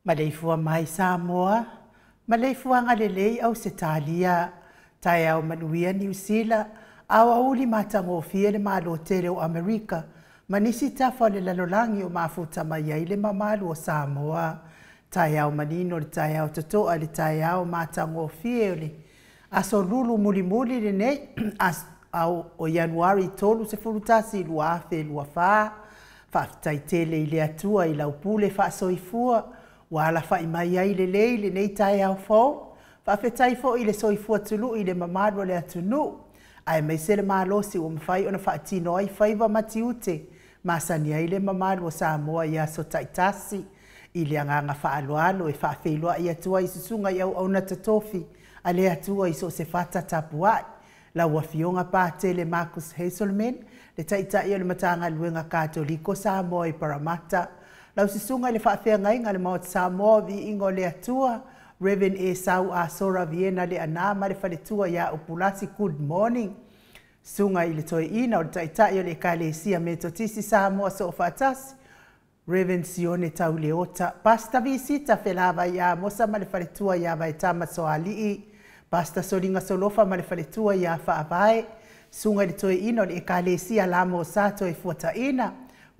Maleifua mai Samoa, maleifua ngalelei au Setalia, tai au manuia New Zealand, au auli matangofia le malotele o Amerika, manisi tafa le lalolangi o mafuta mai le mamalu o Samoa, tai au manino le tai au totoa le tai au matangofia le, aso lulu muli le nei, au o Januari tolu se furutasi luafe luafa, faafitaitele ile atua i laupule faasoifua, wala fa mai ai le leile nei tai au fo fa fetai fo ile soifua tulu ile mamado le atunu ai mai sele malosi o mfai ona fa tino ai faiva matiute masani ai le mamado o Samoa ia so taitasi ile anga fa aloalo e fa feilwa ia tua isusunga ia ona tatofi ale atua iso se fata tapua la wafionga pa tele Marcus Hazelman le taita ia le matanga luenga katoliko Samoa i Parramatta. Lau sisunga le whaafea ngai ngale maot Samoa vi ingo le atua, Reverend E. Sau a Sora Viena le anama le whaletua ya upulasi good morning. Sunga i le toi ina o le taitai o le kalesia me totisi Samoa so o whaatasi. Reverend Sione Tau Leota, Pasta visita whelava ya mosa ma le whaletua ya vaitama so alii. Pasta soringa solofa ma le whaletua ya whaavae. Sunga i le toi ina o le kalesia lamo sato e fuata ina.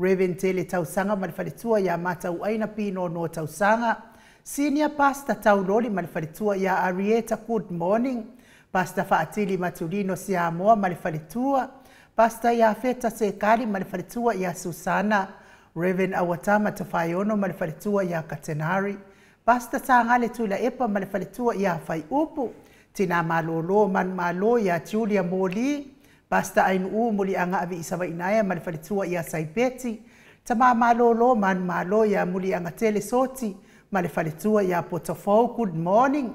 Reverend Tele Tausanga malifalitua ya matau aina pino no Tausanga. Senior Pastor Tauloli malifalitua ya Arieta good morning. Pastor Faatili Matulino Siamoa malifalitua. Pastor ya Feta Sekari malifalitua ya Susana. Reverend Awatama Tafayono malifalitua ya Katenari. Pastor Tangale Tula Epa malifalitua ya Fai Upu. Tina Malolo man malo ya Julia Moli. Pasta ainu muli anga avi isawa inaya malifalitua ia Saipeti. Tama malolo man malo ya muli anga tele soti malifalitua ia Potofo good morning.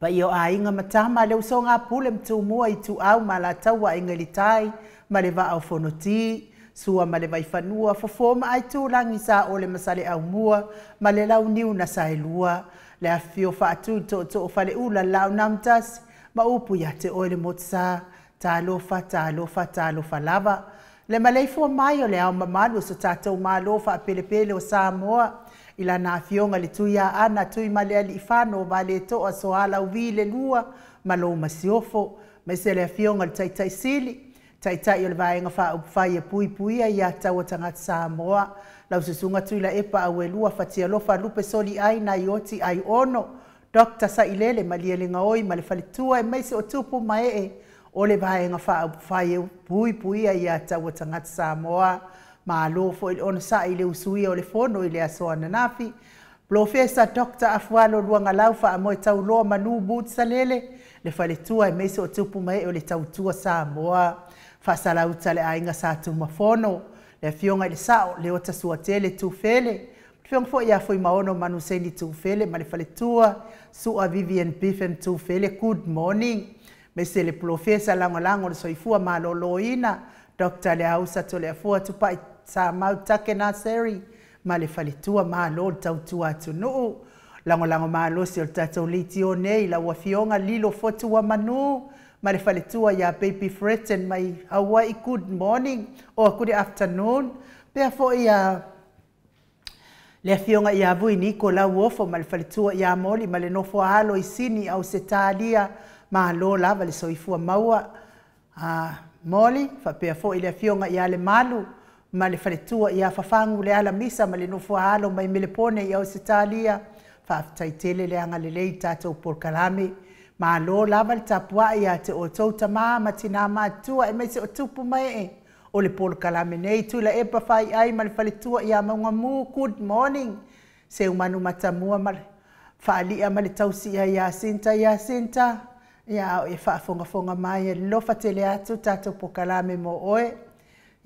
Pa iyo ainga matama leo songa pule mtumua itu au malatawa inga litai maliva au fonoti. sua ma le waifanua fofoma ai tūlangi sa o le masale au mua ma le lau niu na sailua le afio whaatu to o whale ula lau namtas ma upu ya te oile motsa talofa lava le maleifua mai o le au mamalu so tātou malofa pele o Samoa ila na afionga le tuia ana tui male ali ifano vale to o soala uvi le lua malo masiofo me se le afionga le taitai sili taitai o le vaenga whai e pui ia tau tangata Samoa lau susunga tui la epa au e lua fatia lofa lupe soli ai na ioti ai ono Dr. Sailele malia le ngaoi ma le falitua e meise o tupu mae o le vaenga whai e pui ia tau tangata Samoa ma lo fo il on sa ile usui o le fono ile aso ananafi Professor Dr. Afualo luanga laufa a moe tau loa manu boot salele le faletua e meise o tupu mai o le tautua Samoa fasala utale ainga sa tu mafono le fionga ile sao le ota suatele tu fele fionga fo ia foi maono manu sendi tu fele ma le faletua sua Vivian Biffen tu fele good morning meise le professor lango le soifua maloloina Dr. le hausa to le afua tu pai sa mau take na seri ma le falitua ma lo tautua atu nuu lango ma lo si o tatou liti o nei la wafionga lilo fotu wa manu ma le falitua ya baby threaten mai Hawaii good morning or good afternoon pea fo ia le fionga ia vui niko la wofo ma le falitua ia moli ma le nofo halo isini au setalia ma lo lava le soifua maua moli fa pea fo ile fionga ia le malu ma le faletua ia fafangu le ala misa ma le nofo halo mai melepone ia o setalia fa taitele le anga le lei tatou porkalame ma lo lava le tapua ia te o touta ma tina matua e meise o tupu mai o le porkalame nei tu la epa fai ai ma le faletua ia maunga mu good morning se umanu matamua ma fa alia ma le tausi ia sinta ia e fa fonga mai lo fatele atu tatou porkalame mo oe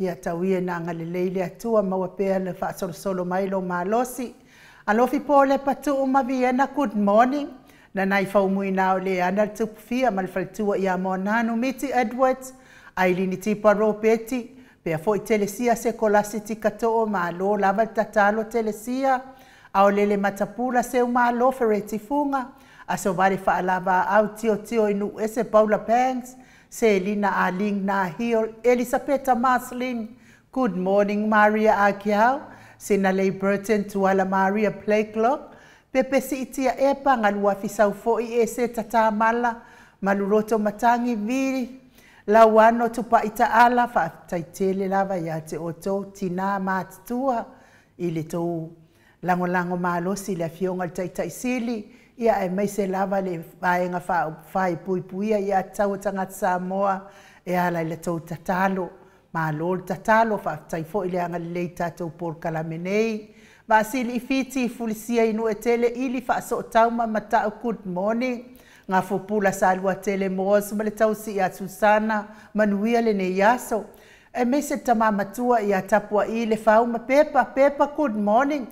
ia tauie na ngale leile atua maua pea le whaasolo mai lo malosi. Alofi po le patu ma Vienna good morning. Na nai whaumui nao le ana tupufia ma le whalitua ia monanu Miti Edwards. Ailini tipa ropeti. Pea fo i telesia se kolasi tikatoo ma lo lava tatalo telesia. Ao lele matapula se uma lo fereti funga. Aso vale whaalava au tio inu ese Paula Pangs. Selina Aling Nahil, Elisabetta Maslin, good morning Maria Akiao, Sinalei Burton Tuala Maria Playclock, Pepe Sitia Epa ngalua fisau foi ese tata mala, maluroto matangi viri, lawano tupa ita ala fa taitele lava ya te oto tina matua ile to lango malosi le fionga taita isili ia e meise lava le vaenga fai puipuia ia tau tangata Samoa e ala le tau tatalo ma lol tatalo fa taifo ile anga le tatou porkalame nei va sili ifiti fulisia inu etele ili fa so tauma mata good morning nga fopula salwa tele mos ma le tau si ia Susana manuia le ne yaso e meise tamamatua ia tapua ile fauma pepa good morning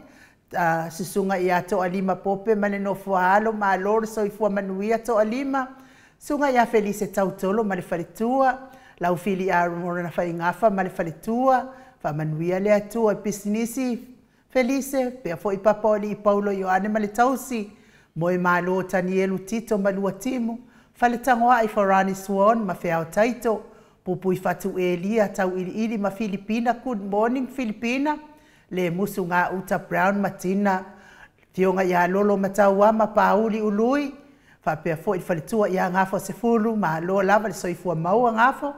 susunga ia to alima pope mane no fualo ma lor so ifua manuia to alima sunga ia felice tautolo ma le falitua lau fili a morana fa ingafa ma le falitua fa manuia le atua pisnisi felice pe fo i papoli Paulo Ioane ma le tausi moi malo Tanielu Tito malua timu fale tangoa i Forani Swan ma fea o taito pupu i fatu Elia tau ili ma Filipina good morning Filipina le musu ngā uta Brown Matina, fionga ia lolo mataua ma pauli ului, whapea fo i whalitua ia ngāfo se fulu, ma loa lava le soifua maua ngāfo,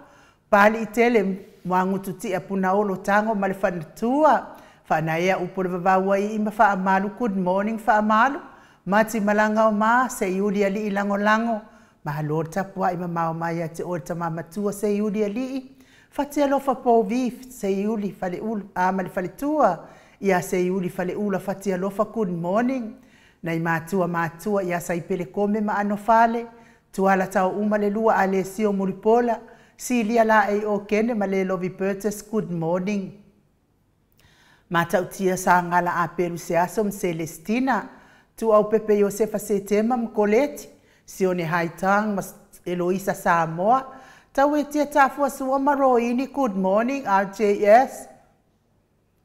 pali i tele muangutu ti a puna olo tango ma le whanatua, whanaea upore wawaua i ima wha amalu, good morning wha amalu, mati malanga o maa, se iuli ali i lango, ma lor tapua ima mao mai a te orta mamatua se iuli ali fatia lo fa po vi se iuli fale ul ama le fale tua ia se iuli fale ula fatia lo fa good morning na matua ia sai pele kome ma ano fale tuala tau uma le lua ale sio muripola silia la e o kene ma le lovi purchase good morning mata utia sa ngala a peru se asom Celestina tu au pepe Josefa se tema mkoleti sione haitang mas Eloisa Samoa Tau e tia tafua sua maroini, good morning, RJS.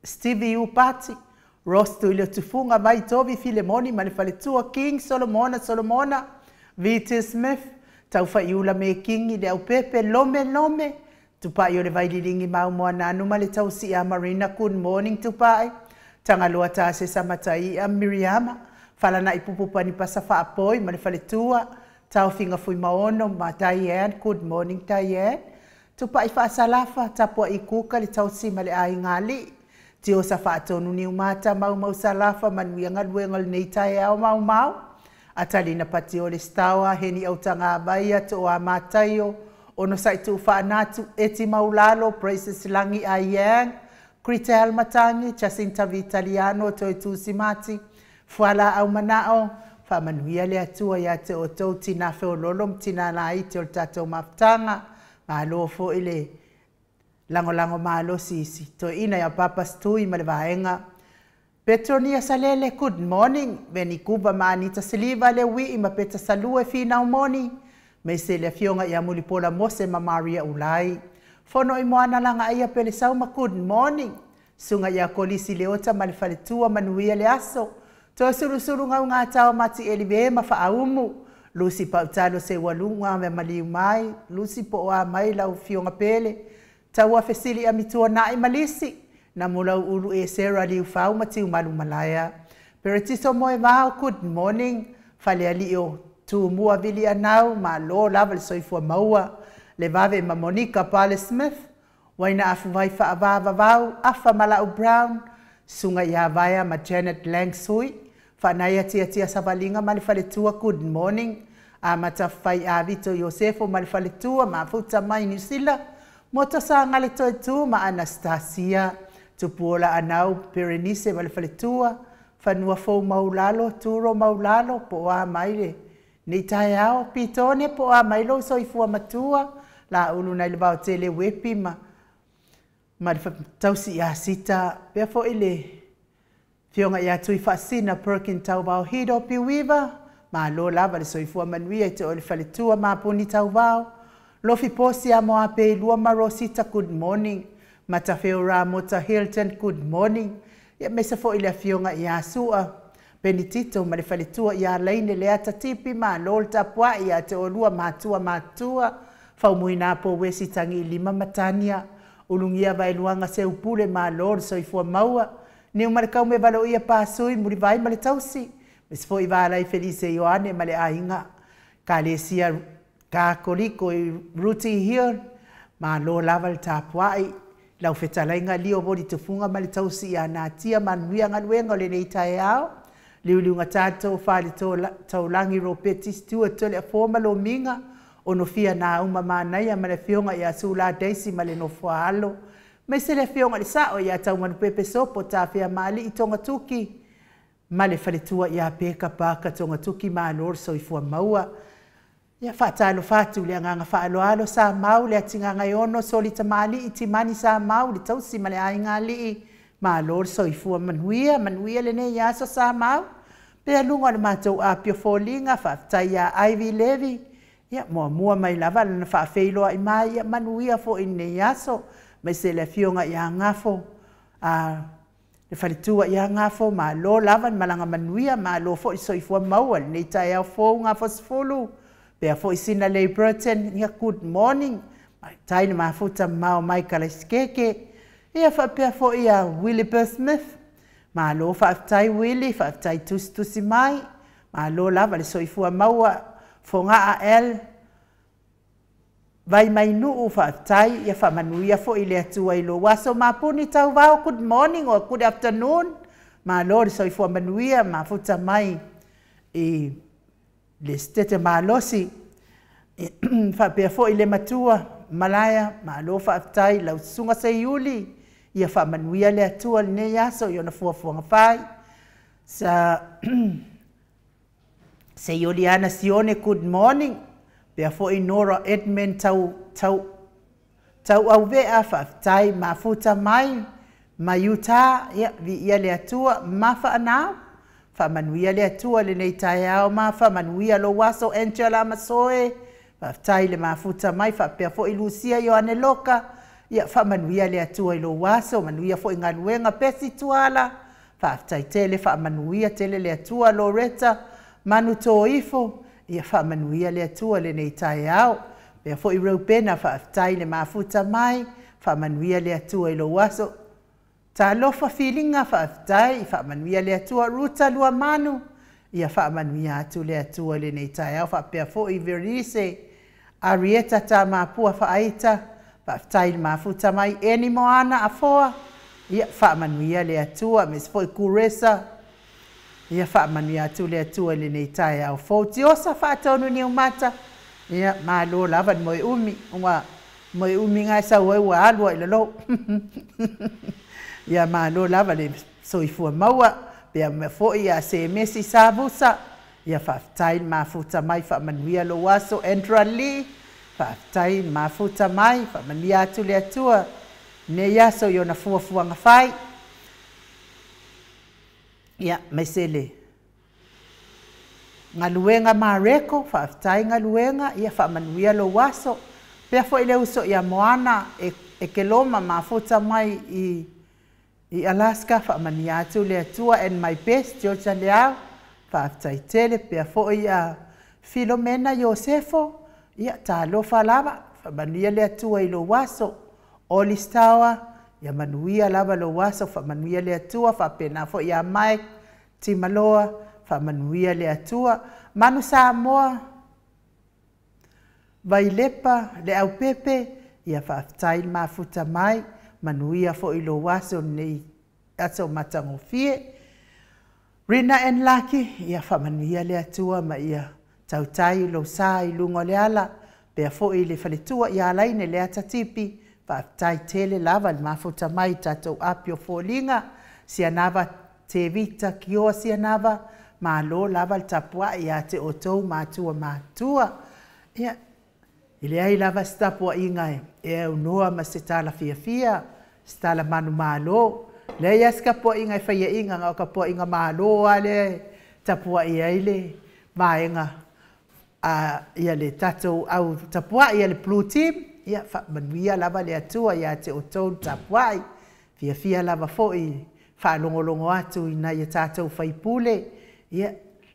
Stevie Upati, Ross Tuilio Tufunga, Mai Tobi Filemoni, Manifaletua King, Solomona, V.T. Smith, Taufa Iula Me King, Ideo Pepe, Lome, Tupai Yole Vailingi Maumoana, Numale Tausi Marina, good morning Tupai, Tangalua Tase Samatai, Miriama, Falana Ipupani Pasafa Apoi, Manifaletua, Taufinga Fui Maono, Matayen, good morning Tayen, Tupai Fa Salafa, Tapua Ikuka, Litausi Male Aingali, Tio Safa Tonu Niumata, Mau Salafa, Manuangal Wengal Neitai Mau. Atalina Patiole Stawa, Heni Autanga Baia, Toa Matayo, Ono Saitu Fanatu, Eti Maulalo, Praises Langi Ayang, Critel Matangi, Jacinta Vitaliano, Toitu Simati, Fuala Aumanao, Famanuia Leatua Yate Oto, Tina Feololom, Tina Naiti, Tato Maftanga, Malo Fo Ile, Lango Malo Sisi, Toina ya Papa Stui Malvaenga, Petronia Salele, good morning. Beni Kuba Manita Siliva Lewi, Imapeta Salue Fina Umoni. Mesele Fionga Yamulipola Mose Maria Ulai. Fono Imoana Langa Aya Pelisauma, good morning. Sunga ya Kolisi Leota Malifaletua Manuia Leaso. Tosuru Ngata Mati Elivema Faumu. Lucy Pautalo Se Walunga Maliumai. Lucy Poa Maila Fionga Pele. Tawa Fesili Amitua Nai Malisi. Na mula ulu e Sarah liu fau matiu malu malaya. Peretiso moe vau, good morning. Fale alio tu mua vili anau, ma lo laval soifua maua. Le vave ma Monica Pale Smith. Waina afu vai fa avava vau, afa Malau Brown. Sunga ya vaya ma Janet Langsui. Fa naya tia savalinga malifaletua, good morning. Amata fai avito Yosefo malifaletua, ma futa mai Nusila. Mota sa ngalito tu ma Anastasia. Tupuola anau Berenice Malifaletua, Fanua Fo Maulalo, Turo Maulalo, Poa Maile. Ni taiao, Pitone Poa Mailo, Soifua Matua, La Uluna Ilvao Tele Wepi, Tausi Yasita, Befo Ile. Fionga ya tui fasina Perkin Taubao Hido Piwiva, Ma Lo Lava, Soifua Manuia, Te Olifaletua, Ma Puni Taubao, Lofi Posia Moape, Lua Marosita, good morning. Matafeo Ramota Hilton, good morning. Ya mesa fo ile fionga ya sua. Benitito malifaletua ya laine leata tipi ma lolta pwa ya te olua matua. Faumuina po wesi tangi lima matania. Ulungia vailuanga se upule ma lor soifua maua. Ni umarikau me valo ia pasui murivai maletausi. Mesfo ivala i Felice Yoane male ainga. Kalesia kakoliko i Ruti Hill. Ma lo laval tapwai. Lau fetalainga lio bodi tufunga malitausi ya natia manuia ngaluenga le neitai ao. Liuliunga tato fali taulangi ropeti stua tole forma lo minga. Onofia na uma manaya malefionga ya sula daisi malenofua alo. Mesele fionga lisao ya tau manupepe sopo tafia mali itonga tuki. Malefalitua ya peka paka tonga tuki maanor soifua maua. Ya fatalo fatu le nganga faalo sa mau le tinga ngayono solita mali itimani sa mau le tausi male aingali ma lor soifua manuia le ne ya sa mau pe lunga le matou apio folinga fa taya Ivy Levy ya mua mai lava na fa feilo ai mai ya manuia fo ine yaso me se le fionga ya ngafo le falitua ya ngafo ma lo lava malanga manuia ma lo fo soifua mau le taya fo ngafo sfulu. Pea fo isina lei Burton, ia good morning. Taini mafuta mao Michael Eskeke. Ia fa pea fo ia Willie Smith. Ma lo fa aftai Willie, fa aftai tusi mai. Ma lo lava le soifua maua. Fo nga el. Vai mai nuu fa aftai. Ia fa manuia fo ile atua ilo waso. Ma puni tau vau good morning or good afternoon. Ma lo le soifua manuia mafuta mai. Le stete malosi fa pe fo ile matua malaya ma lo fa aftai lau sunga se yuli ia fa manuia le atua ne yaso yo na fo fai sa se Juliana Sione good morning pe fo Nora Edmund tau au ve fa aftai mafuta mai mayuta ia le atua mafa ana fa manuia le atua le nei taiao ma fa manuia lo waso Angela Masoe fa tai le mafuta mai fa pe fo Lucia Yoane Loka ia whaamanuia le atua i lo waso, manuia fo i ngaluenga pesi tuala, whaafitai tele whaamanuia tele le atua Loretta, manu tō ifo, ia whaamanuia le atua le nei tae au, pea fo i raupena whaafitai le mafuta mai, whaamanuia le atua i lo waso, ta lofa filinga whaafitai, whaamanuia le atua ruta lua manu, ia whaamanuia atu le atua le nei tae au, whaapea fo i verise, Arieta ta mapua whaaita, whaafitai le mafuta mai, eni moana a foa, ia whaamanuia le atua, mes fo i kuresa, ia whaamanuia atu le atua le nei tae au, fauti osa whaatonu ni umata, ia malo lava ni moe umi, moe umi ngai sa ue ua alua i lalo, ia malo lava le soifua maua, pea me fo i a se mesi sa busa, ia whaafitai mafuta mai whaamanuia lo waso Andra Lee, whaafitai mafuta mai whaamanuia atu le atua, ne yaso i ona fuafuanga whai. Ia, maisele. Ngā luenga mareko, whaafitai ngā luenga, ia whaamanuia lo waso, pea fo i le uso ia moana e ke loma mafuta mai i Alaska, whaamanuia atu le atua, and my best, Georgia Leao, whaafitai tele, pea fo i a Filomena Yosefo, ia tā lofa lava, whaamanuia le atua i lo waso, Olis Tawa, ia manuia lava lo waso, whaamanuia le atua, whaapena fo i a Mike Timaloa, whaamanuia le atua, Manu Samoa, Vailepa, le au pepe, ia whaafitai mafuta mai, manuia fo i lo waso nei ato matangofie, Rina and Lucky, ia whaamanuia le atua ma ia tautai lo sa i lungo le ala, pea fo i le whaletua i alaine le atatipi, whaafitai tele lava le mafuta mai tatou apio fōlinga, sianava te vita kioa sianava, ma lo lava le tapua i a te otou mātua. Ia, i le ai lava se tapua inga e unua ma se tala fia, se tala manu malo, le ia se kapua inga e whaia inga, ngau kapua inga malo ale, tapua i aile, maenga, ia le tatou au tapua ia le blue team, ia whaamanuia lava le atua ia te otou tapuai, fia lava fo i whaalongolongo atu i na ia tatou whaipule, ia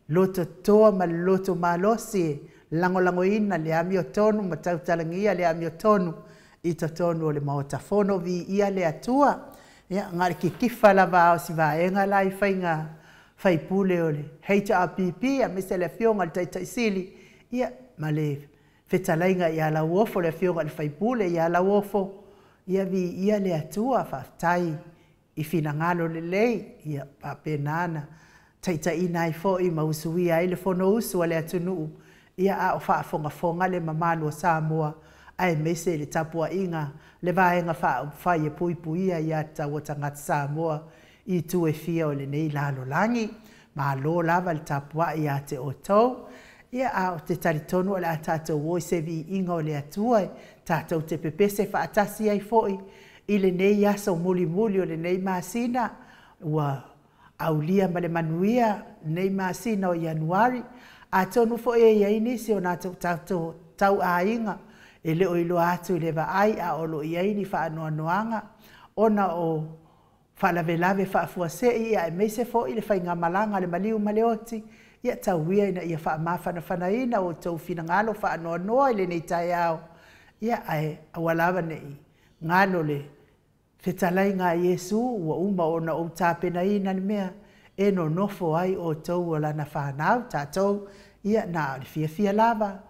loto toa ma loto malosi, langolango ina le amio tonu, ma tautalangia le amio tonu, i ta tonu o le maotafono vi ia le atua, ia ngari ki kifa lava o si vaenga lai whainga whaipule o le HRPP, a mese le fionga le taitaisili, ia ma le whetalainga ia la uofo le fionga le whaipule, ia la uofo, ia vi ia le atua whaftai i whinangalo le lei, ia papenana, taita ina i fo i mausui ai le fono usu a le atunuu, ia a o whaafonga le mamalo o Samoa, ai mese le tapua inga, le vaenga whai e pui puia ia taua tangata Samoa, i tu e fia o le nei lalo langi, ma lo lava le tapua ia te otou, ia a o te taritonu o le a tātou woi se vi inga o le atua, tātou te pepese whaatasi ai foi, i le nei aso muli o le nei masina, ua aulia ma le manuia, nei masina o Januari, a tonu fo e iai nisi o nā tātou tau a inga, e leo ilo atu i le vaai a olo iai ni whaanoa noanga, ona o whaalavelave whaafuasei ia e meise fo i le whainga malanga le maliu maleoti, ia tauia ina ia whaamawhana o tau whina whaanoa noa i le nei tai au, ia ai awalawa nei ngalo le whetalai ngā Iesu ua uma ona o tāpena ina ni mea, e no nofo ai o tau o lana whanau, tātou ia nā o le fia lava,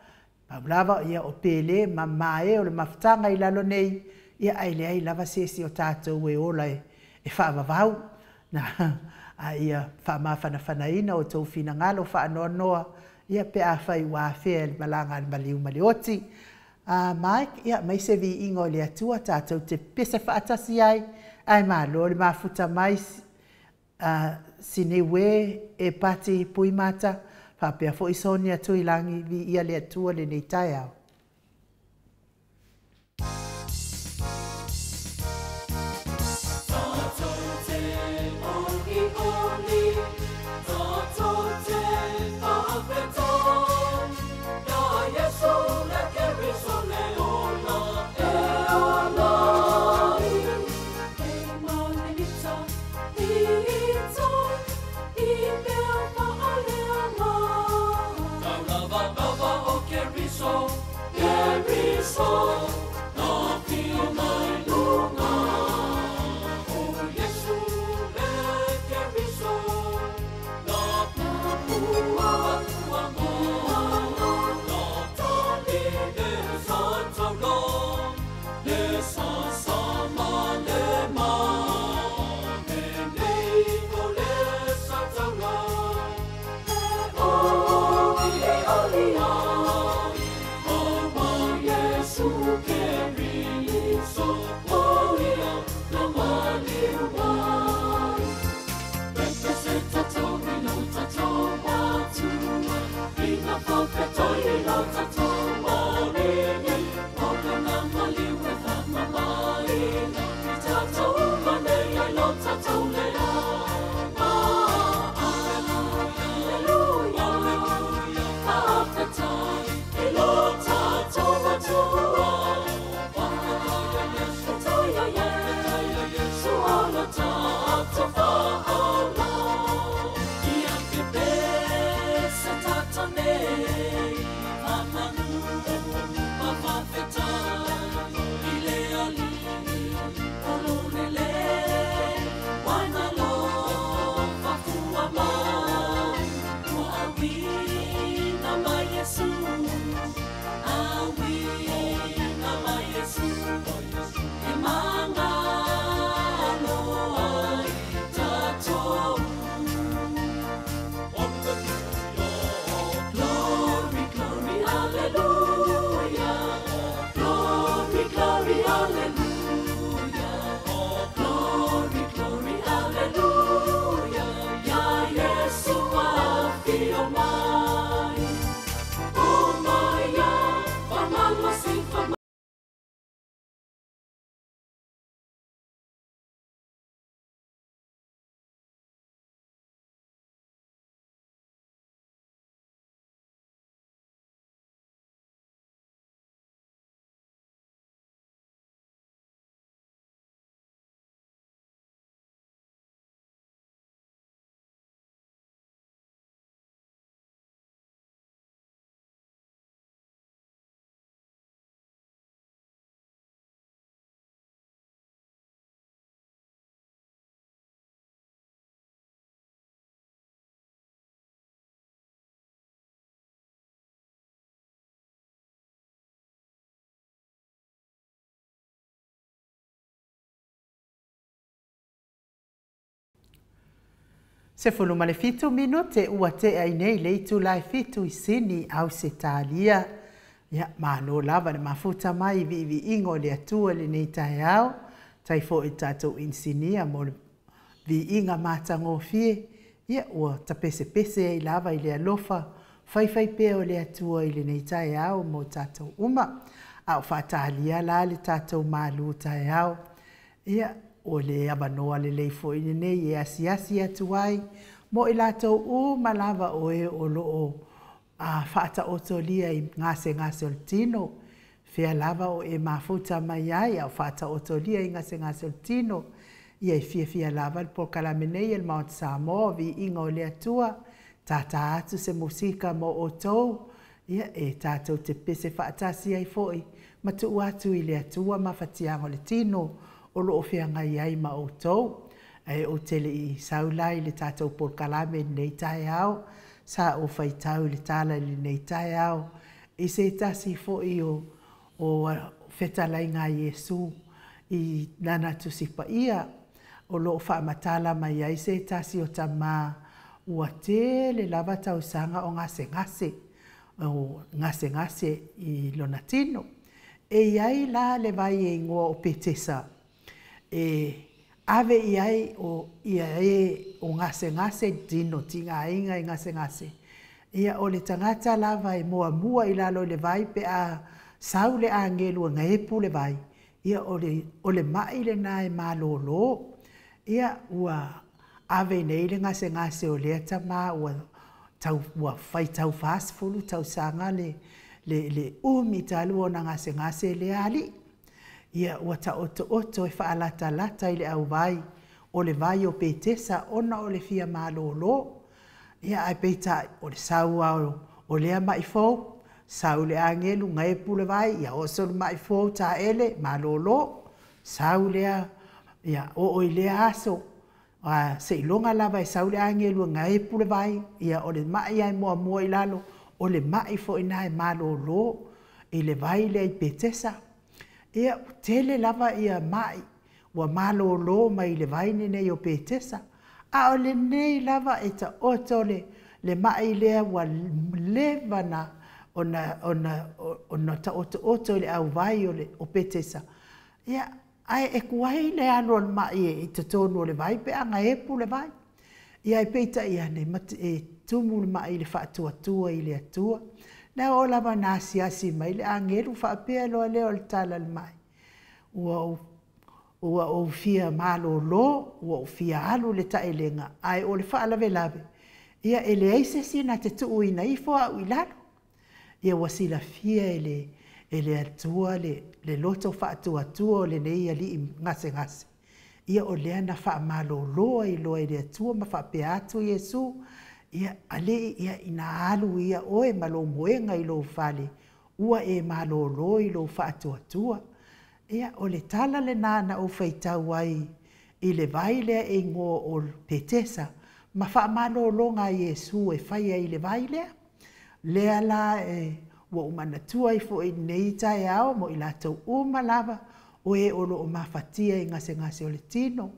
Paulava ia o pele ma mae o le mafutanga i lalo nei, ia ai le ai lava sesi o tātou e ola e whaavavau, na a ia whaamawhanawhanaina o tau whina ngalo whaanoa noa, ia pe a whai wāwhea le malanga al maliu maleoti. Mike, ia mai se vi ingo le atua tātou te pese whaatasi ai malo le mafuta mai sinewe e pati puimata, whapea fo isoni atu ilangi vi ia le atua le nei tai au. Yesu le ke riso le ona e ona Se fulu male fitu minute ua te ai nei leitu lai fitu I sini au se talia. Ia malo lava le mafuta mai vi ingo le atua le nei tai au. Tai fo I tatou insinia mo le vi inga matango fie. Ia ua tapese pese ai lava I le alofa. Fai peo le atua I le nei tai au mo tatou uma. Au fatalia la le tatou malu tai au. Ia o le abanoa le leifo I nei e asiasi atuai mo I latou malava o e o loo whaata otolia I ngase o tino. Fea lava o e mafuta mai ai au whaata otolia I ngase o tino. Ia I fia lava po kalamenei el Mount Samoa vi inga o le atua. Tata atu se musika mo o tou. Ia e tatou te pese whaatasi ai foi. Matu atu I le atua mawhatiango le tino. O loo whianga I ma o tou. E o tele I saulai le tātou por kalame nei tai au. Sa o whaitau le tala le nei tai au. I se tasi fo I o whetalai ngā Iesu. I nana tusipa ia. O loo whaamatala mai ai se tasi o tamā. Ua tele lava tau sanga o ngase. O ngase I lonatino. E iai la le vai e ngoa o petesa. E ave iai o ia o ngase dino tinga inga I ngase. Ia o le tangata lava e mua I lalo le vai pe a saule a ngelu ngaipu le vai. Ia o le mai le na e malolo. Ia ua ave nei le ngase o le atama ua fai tau fast food tau sanga le umi talu o na ngase le ali. Ia ua ta oto e whaalata I le au vai. O le vai o petesa ona o le fia malolo. Ia ai peita o le saua o lea mai fau. Sau le angelu ngai pule vai. Ia oso le mai fau ta ele malolo. Sau lea ia o lea aso. Se ilonga lava e sau le angelu ngai pule vai. Ia o le mai ai mua I lalo. O le mai fo ina e malolo. I le vai le I petesa. Ia tele lava ia mai ua malolo mai le vaine nei o petesa. A o le nei lava e ta oto le mai lea ua levana ona ta oto le au vai o petesa. Ia ai e kuai le alo le mai e te tonu o le vai pe anga epu le vai. Ia e peita ia ne e tumu le mai le whaatua I le atua. Na o lava nasi mai le angelu whaapea loa leo le tala le mai. Ua o fia malolo, ua o fia alu le taelenga. Ai o le whaalave. Ia ele eise sina te tuu ina ifoa au ilalo. Ia wasila fia ele atua le loto whaatua o le nei ali I ngase. Ia o lea na wha malolo I loa ele atua ma whaapea atu Iesu. Ia ale ia ina alu ia oe malo moenga I lo fale. Ua e malolo I lo whaatua. Ia o le tala le nana o whaitau ai I le vai lea e ngō o petesa. ma whaamālōlonga Iesu e whaia i le vai lea. Lea la wa umanatua i fo i nei tae ao mo i lātou lava o e olo o mawhatia i ngase o le tino.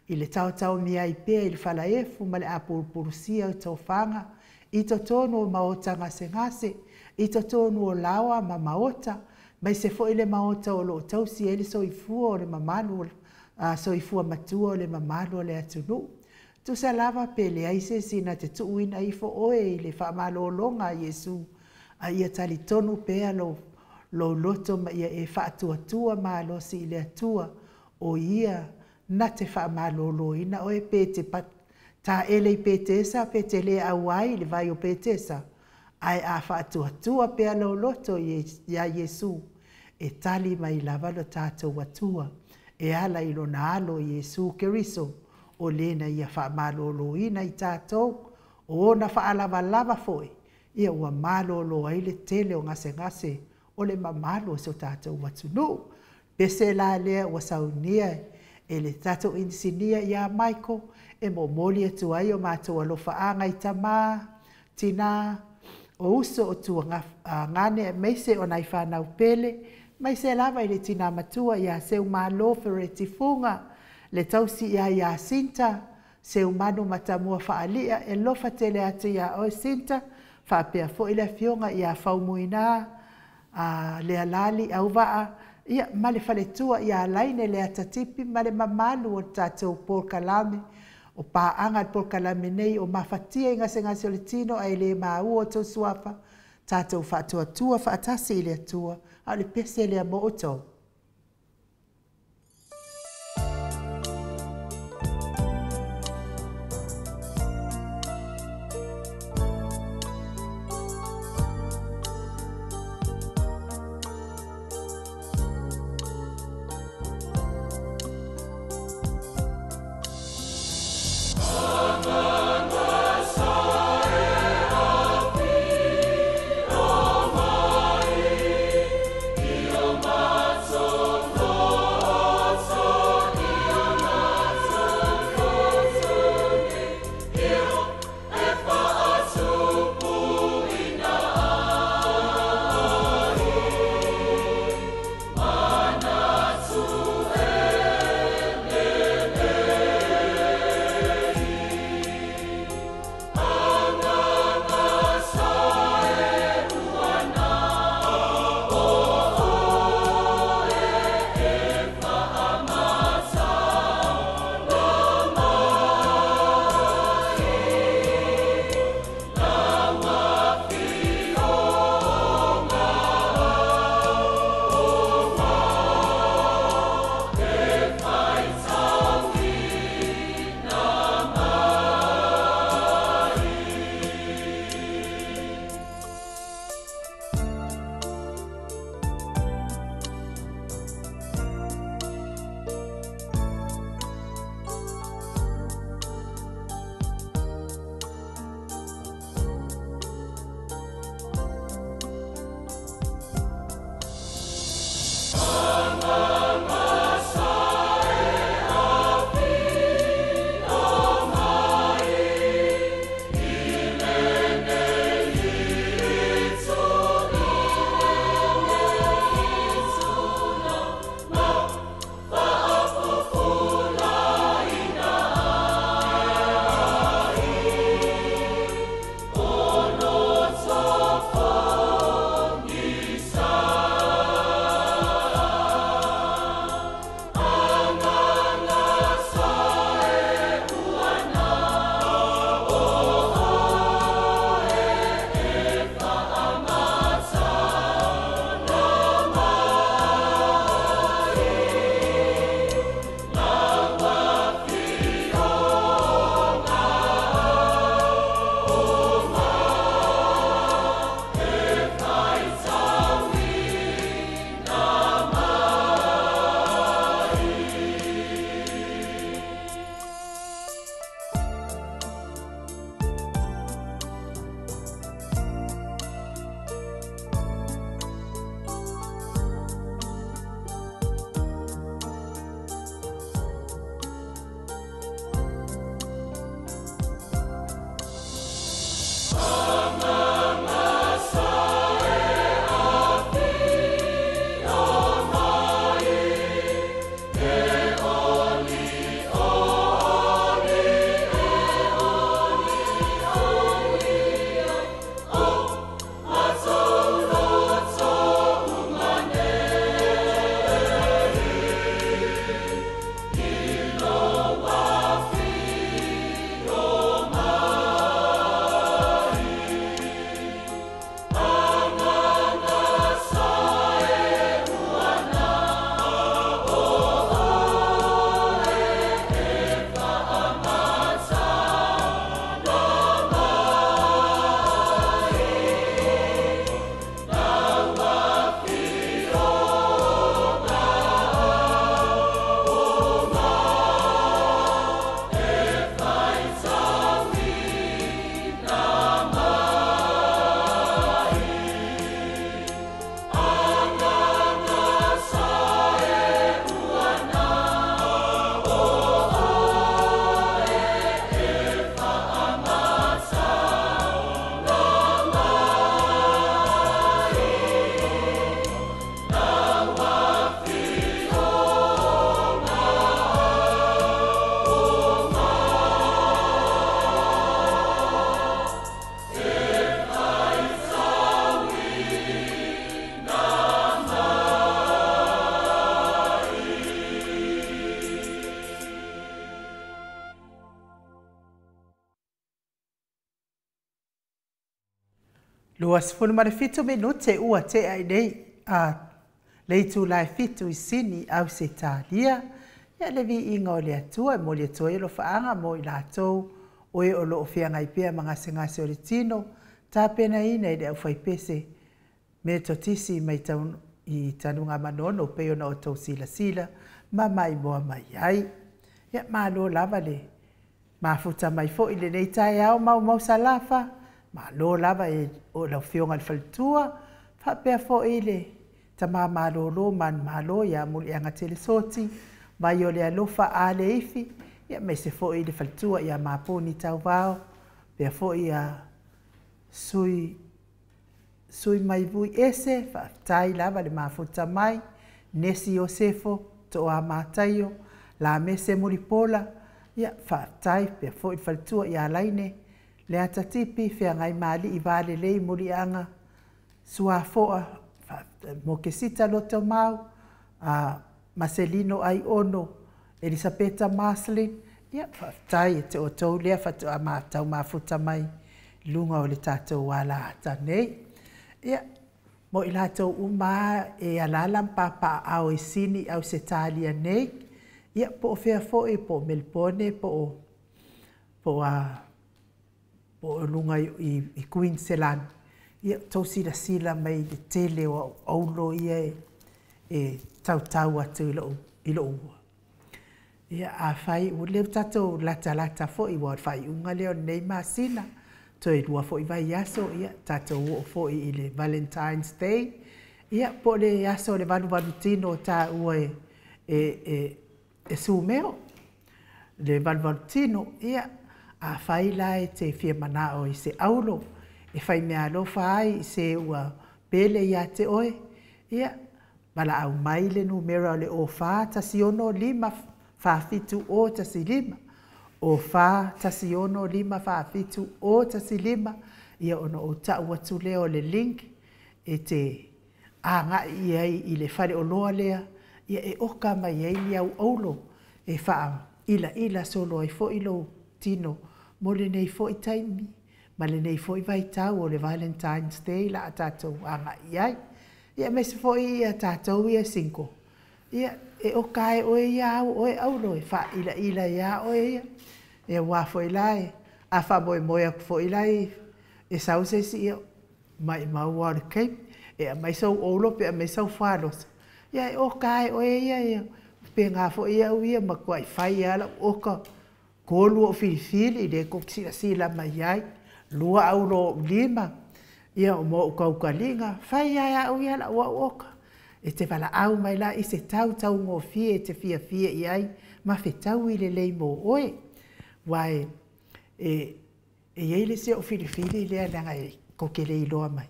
I le tau mia i pēa i le whalaefu ma le apurpurusia o tau whanga. I to tonu o maota ngase, i to tonu o lawa ma maota, mai se fo i le maota o lo tausi e le soifua o le mamalu, soifua matua o le mamalu o le atunu. Tu sa lava pele ai se sina te tuuina i fo oe i le whaamālōlonga Iesu, a ia tali tonu pēa lo loto ma ia e whaatuatua ma lo si le atua o ia na te whaamālōloina o e pēte pat. Ta ele i pētesa, pēte le auai le vai o pētesa. Ai a whaatuatua pēa lo loto ia Iesu. E tali mai lava lo tātou atua. E ala i lona alo Iesu Keriso. O lena ia whaamālōloina i tātou. O na whaalava foi. Ia ua mālōlo ai le tele o ngase. O le mamalo so tātou watunu. Pese la lea ua saunia e le tātou insinia ia Michael. E mo moli atu ai o mātou alofa anga i tamā, tina, o uso o tua ngane meise o nai whanau pele, mai se lava i le tina matua ia seu mālo fere tifunga, le tausi ia Sinta, seu manu matamua whaalia e lofa tele atu ia o Sinta, whapea fo i le fionga ia whaumuina, le alali au waa, ia male whaletua ia laine le atatipi, male mamalu o tātou Paul Kalame, o paanga por kalame nei o mawhatia i ngase o le tino ai le mau o tau suafa, tātou whatua whaatasi i le atua, a le pese le amo o tau. So Luas fulu marifito minute ua te ai nei a leitu lai fitu I sini au se talia ia le vi inga o le atua mo le atua I lo faanga mo I lātou o e o lo whianga I pia ngase o le tino tā pena ina I le au whaipese me totisi mai tau I tanunga manono peo na o tau sila ma mai moa mai ai ia ma lo lava le ma futa mai fo I le nei tai au mau salafa ma lo lava e o la fionga le faltua fa pe fo ile ta ma lo man ma lo ya mul anga tele soti ba yo le alofa ale ifi ya me se fo ile faltua ya ma poni tau vao pe fo ia sui mai vui ese fa tai lava le mafuta mai nesi Josefo to a matayo la mese muripola ya fa tai pe fo I faltua ya laine le atatipi fea ngai mali I vale lei murianga sua foa mo ke sita loto mau Marcelino ai ono Elisabetta Maslin ia tai te o tau lea fatu a matau mafuta mai lunga o le tatou wala ata nei ia mo I latou uma e alalam papa au I sini au se talia nei ia po fea foe po Melbourne po o lunga I Queensland ia tau sila mai le tele o aulo ia e tau atu I lo ua ia a fai o le tatou lata fo I wa fai unga leo nei masina to e lua fo I vai aso ia tatou o fo I le Valentine's Day ia po le aso le valu tino ta ua e sumeo le valu tino ia a fai lai te fia manao I se aulo e fai mea lo fai se ua pele ia te oe ia mala au mai le numero le o fa tasiono lima fa fitu o tasilima o fa tasiono lima fa fitu o tasilima ia ono o ta watu leo le link e te anga ia I le fare o loa lea ia e oka mai ai au aulo e fa ila solo I fo ilo tino mo le nei fo I taimi ma le nei fo I vai tau o le Valentine's Day la tatou anga iai ia me se fo I tatou ia sinko ia e o kai o ia o e aulo e fa ila ia o ia e wa fo ilai a fa moe fo ilai e sause si mai wa ke e mai so olo pe mai so falos ia e o kai o ia pe nga fo ia ma kwai fai ala o ka kolu o filifili de ko sila mai ai lua aulo lima ia o mo ka linga fai ia o ia la o e te wala au mai la I se tau ngo fie te fia iai ma fe tau I le lei mo oe wai e ele se o filifili le langa ko ke le loa mai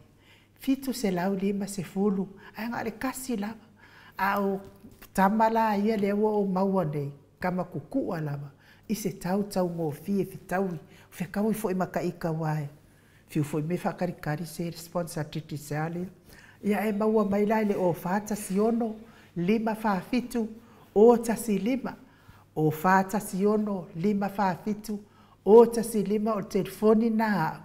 fitu se lau lima se fulu anga le kasi lava au tamala ia le o maua nei kama kukua lava I se tau ngo fie fitaui fe kau fo I makaika wai fiu fo me fakarikari se responsa artificiale ia e maua mai lai le o fata siono lima fa fitu o tasi lima o fata siono lima fa fitu o tasi lima o telefoni na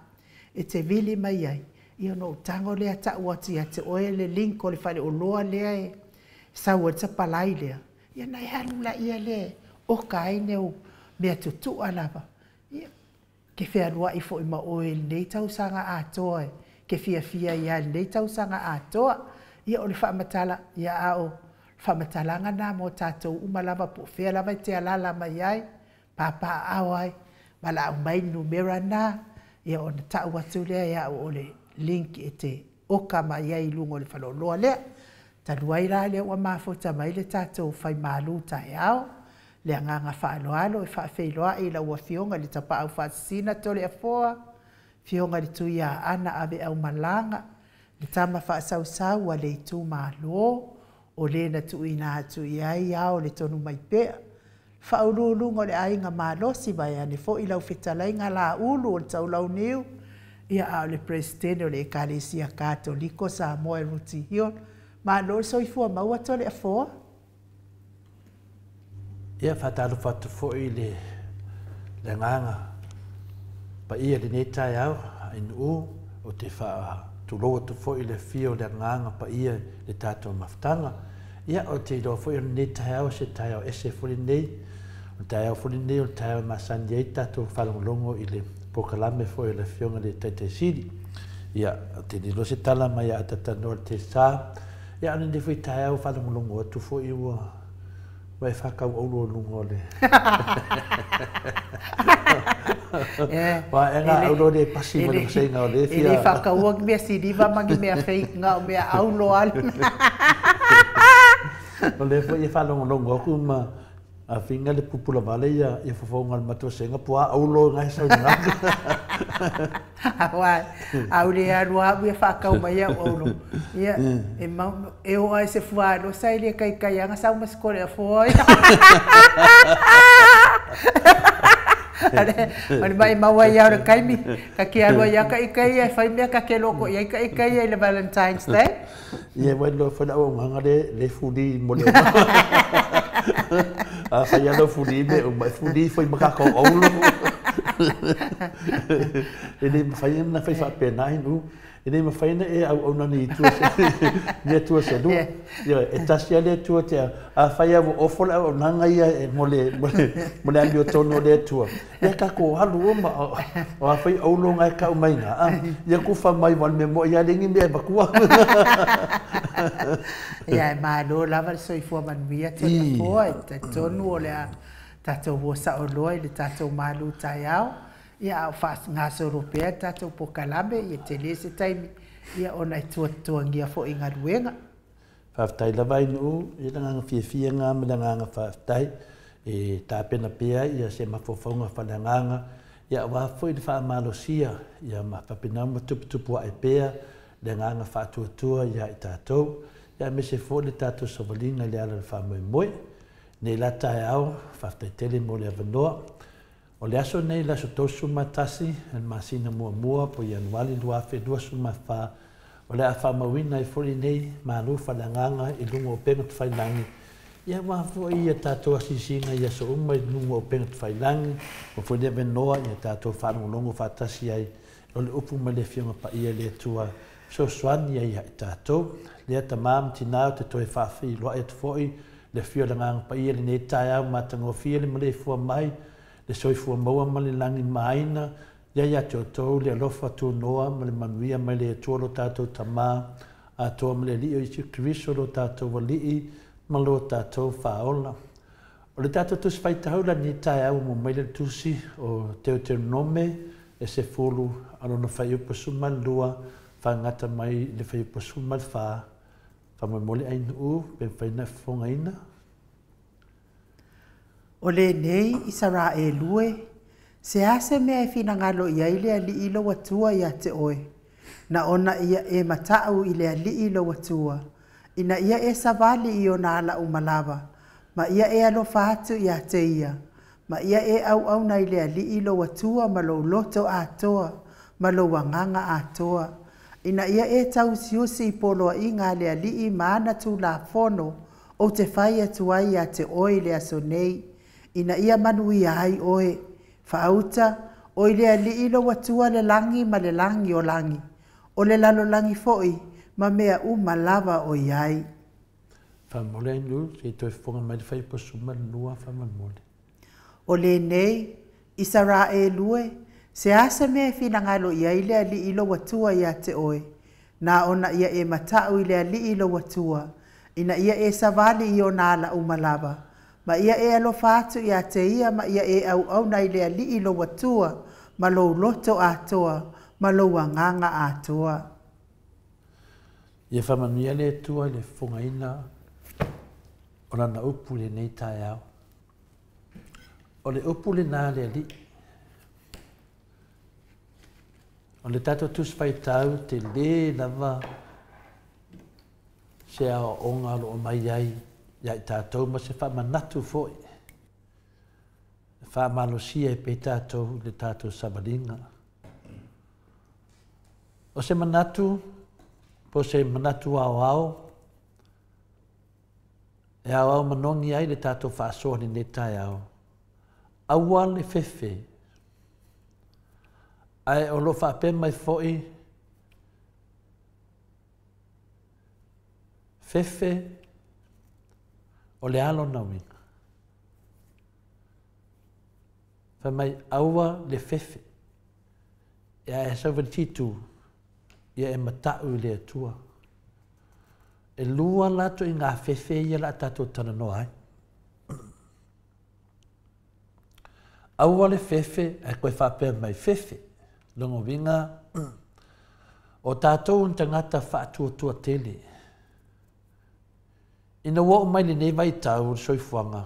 e te vili mai ai ia no tango le ata wati ate oe le link o le fale o loa lea e sa wata palai lea ia nai halu la ia le o kai neu mea tutu alava ia ke fea lua I fo I ma oe nei tau sanga atoa ke fia ia nei tau sanga atoa ia o le whaamatala ia ao whaamatalanga nā mo tātou umalava po fea lava te alala mai ai papa au ai mala au mai numera nā ia o na tau atu lea ia o le link e te oka mai ai lungo le whaloloa lea taluai rā lea ua mafota mai le tātou whai malu tai ao le nganga whaaloalo e whaafeiloa I la ua fionga le tapa au whaasina tole a foa fionga le tuia ana ave au malanga le tama whaasau a le tu malo o le na tuina atu iai ao le tonu mai pea whaululungo le ainga malosi vai ane fo I lau whetalainga la ulu o le taulau niu ia ao le presidente o le Ekalesia Katoliko sa moe ruti hion malo soifua maua tole a foa ia fatalu fatu foi le nganga pa ia le netai au inu o te fa tu loa tu fo i le fio le nganga pa ia le tato maftanga ia o te do fo i nei tae se tae o ese fo nei o tae o fo nei o tae ma san ye tato falongo i le pokalame fo i le fionga le tete sidi ia te ni lo se tala mai a tata no te sa ia ni fo i tae o falongo tu fo i wa e whakau olo lungo le. Wa e ngā olo le pasi ma le sei ngā le fia. Ele whakau ak mea siriva mangi mea whei ngā mea aulo ale. O le fo i whalongo longo aku ma a whinga le pupula vale ia i whawhaunga le matua senga pua aulo ngai sau ngā. Wai, au le arua ia whakau mai au aulo. Ia, e o ai se fuaro, sai le kai kai anga sau maskore a foi. Ani mai maua ia ora kaimi, ka ki arua ia ka ikai e whai mea ka ke loko ia ka ikai e le Valentine's Day. Ia wai lo whana o nganga le fudi mo le a whai alo fudi me o mai fudi whai makako aulo. Ele whai na whai whapena inu. Ele mawhaina e au nani i tua se, mea tua se lua. E tasia le tua te a whai awo ofola o nanga ia e mole ami o tono le tua. Ia ka ko halu o ma o a whai aulo ngai ka umaina. Ia ku wha mai wal me mo ia ringi mea bakua. Ia e maa lo lava so i fua manuia tona fua e te tonu o le a tatou hua sa o loa i le tatou malu tai au. Ia au whaas ngā Europea tatou pokalame i te le se taimi ia ona i tuangia fo i ngā ruenga. Whaftai lawa inu, i nganga fia ngā me nganga whaftai e tāpena pia ia se mawhawhaunga whananganga ia wā fo i wha amalosia ia mawhapena tupu ai pia le nganga whatuatua ia i tātou ia me se fo le tātou savalinga le ala le whamoe nei la tae au whaftai tele mo le avanoa. O le aso nei la so tosu matasi en masina mua po Januari lua whenua suma wha. O le a whamawina i fori nei malu whananganga i lungo o penga tu whailangi. Ia wafo i a tātou asisinga i aso uma i lungo o penga tu whailangi. O fwene venoa i a tātou whanongongo whatasi ai. O le upu ma le fionga pa ia le tua so swani ai i tātou. Le ata maam tinao te toi whawhi loa e tu foi. Le fio langanga pa ia le nei tai au matango fia le male fua mai. Le soifua maua ma le langi maina, ia te o tau le alofa tu noa ma le manuia ma le atua lo tātou tamā, a toa ma le li o isi kriso lo tātou walii, ma lo tātou whaola. O le tātou tusi whaitahaula ni tae au mo maile tusi o Deuteronome e se fulu alona whaiupa suma lua, whangata mai le whaiupa suma wha, whamamole ainu u, ben whaina whonga ina. O le nei i sara e lue, se ase mea e fina ngalo ia i lea li ilo watua ia te oe. Na ona ia e matau i lea li ilo watua. Ina ia e savali i o nala umalawa. Ma ia e alo fatu ia te ia. Ma ia e au na i lea li ilo watua ma lo loto a toa. Ma lo wanganga a toa. Ina ia e tau siusi i poloa i ngā lea li i maana tu la fono. O te whai atua ia te oe lea so nei. Ina ia manui ai oe, whaauta, o i lea li ilo watua le langi ma le langi o langi. O le lalo langi foi, ma mea uma lava o iai. Whamole inu, se toi whonga mai le whaipa suma lua whamamole. O le nei, i sara e lue, se asa mea fina ngalo iai lea li ilo watua ia te oe. Na ona ia e matau i lea li ilo watua, ina ia e savali i o nala uma lava. Ma ia e alo fatu ia te ia, ma ia e au na ilea li ilo watua, ma lo loto atoa, ma lo wanganga atoa. Ia whamanuia le tua le whongaina o lana upu le nei tae au. O le upu le nā le li. O le tato tus whaitau te le lava se a o ngalo o mai ai. Ia i tātou ma se whamanatu foi. Whamalosia e pe tātou le tātou sabalinga. O se manatu, po se manatu au, e au manongi ai le tātou whaasoani ne tai au. Aua le fefe. Ai o lo whape mai foi, fefe o le alo na winga. Fa mai aua le fefe. Ia e sa titu ia e matau le atua. E lua lato i ngā fefe ia la tato tana noa ai. Aua le fefe e koe whapea mai fefe. Longo winga o tātou un tangata whaatua tele. Ina wao mai le nei tau soifuanga.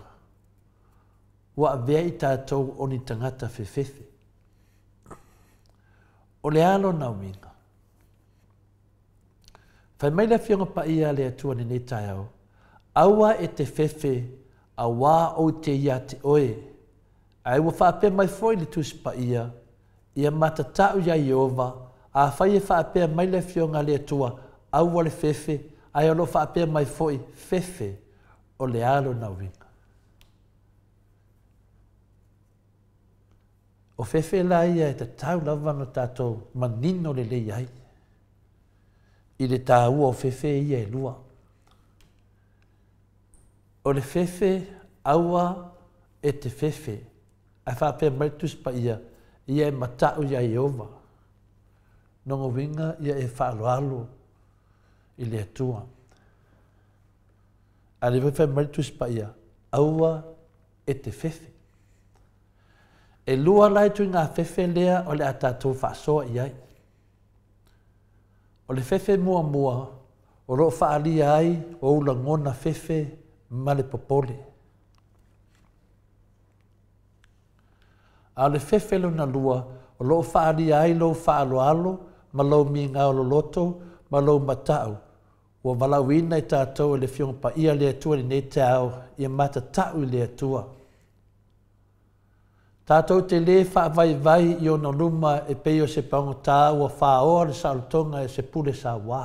Wa vea i tātou o ni tangata fefefe. O le alo na winga. Whai mai la fionga pa ia le atua ni nei tai au. Aua e te fefe a wā o te ia te oe. Ai wa whaapea mai foi le tusi pa ia. Ia matatau ia Iova. A whai e whaapea mai la fionga le atua. Aua le fefe. Ai alo whaapea mai foi fefe o le alo na winga. O fefe la ia e te tau lavanga tātou manino le le iai. I le tā ua o fefe ia e lua. O le fefe aua e te fefe. Ai whaapea maritus pa ia e matau ia Iova. Nongo winga ia e whaaloalo i le atua. A le whawhai maritus pa ia aua e te fefe. E lua lai tu ngā fefe lea o le a tātou whaasoa iai. O le fefe mua o ro whaalia ai o ula ngona fefe ma le popole. A le fefe lo na lua o ro whaalia ai lo whaaloalo ma lo mi ngā o loto ma lo matau. Ua walawina i tātou e le fionga pa ia le atua ni nei te au i mata tau i le atua. Tātou te le whaavai i ona luma e peio se paunga tā ua whaoa le sautonga e se pule sa wā.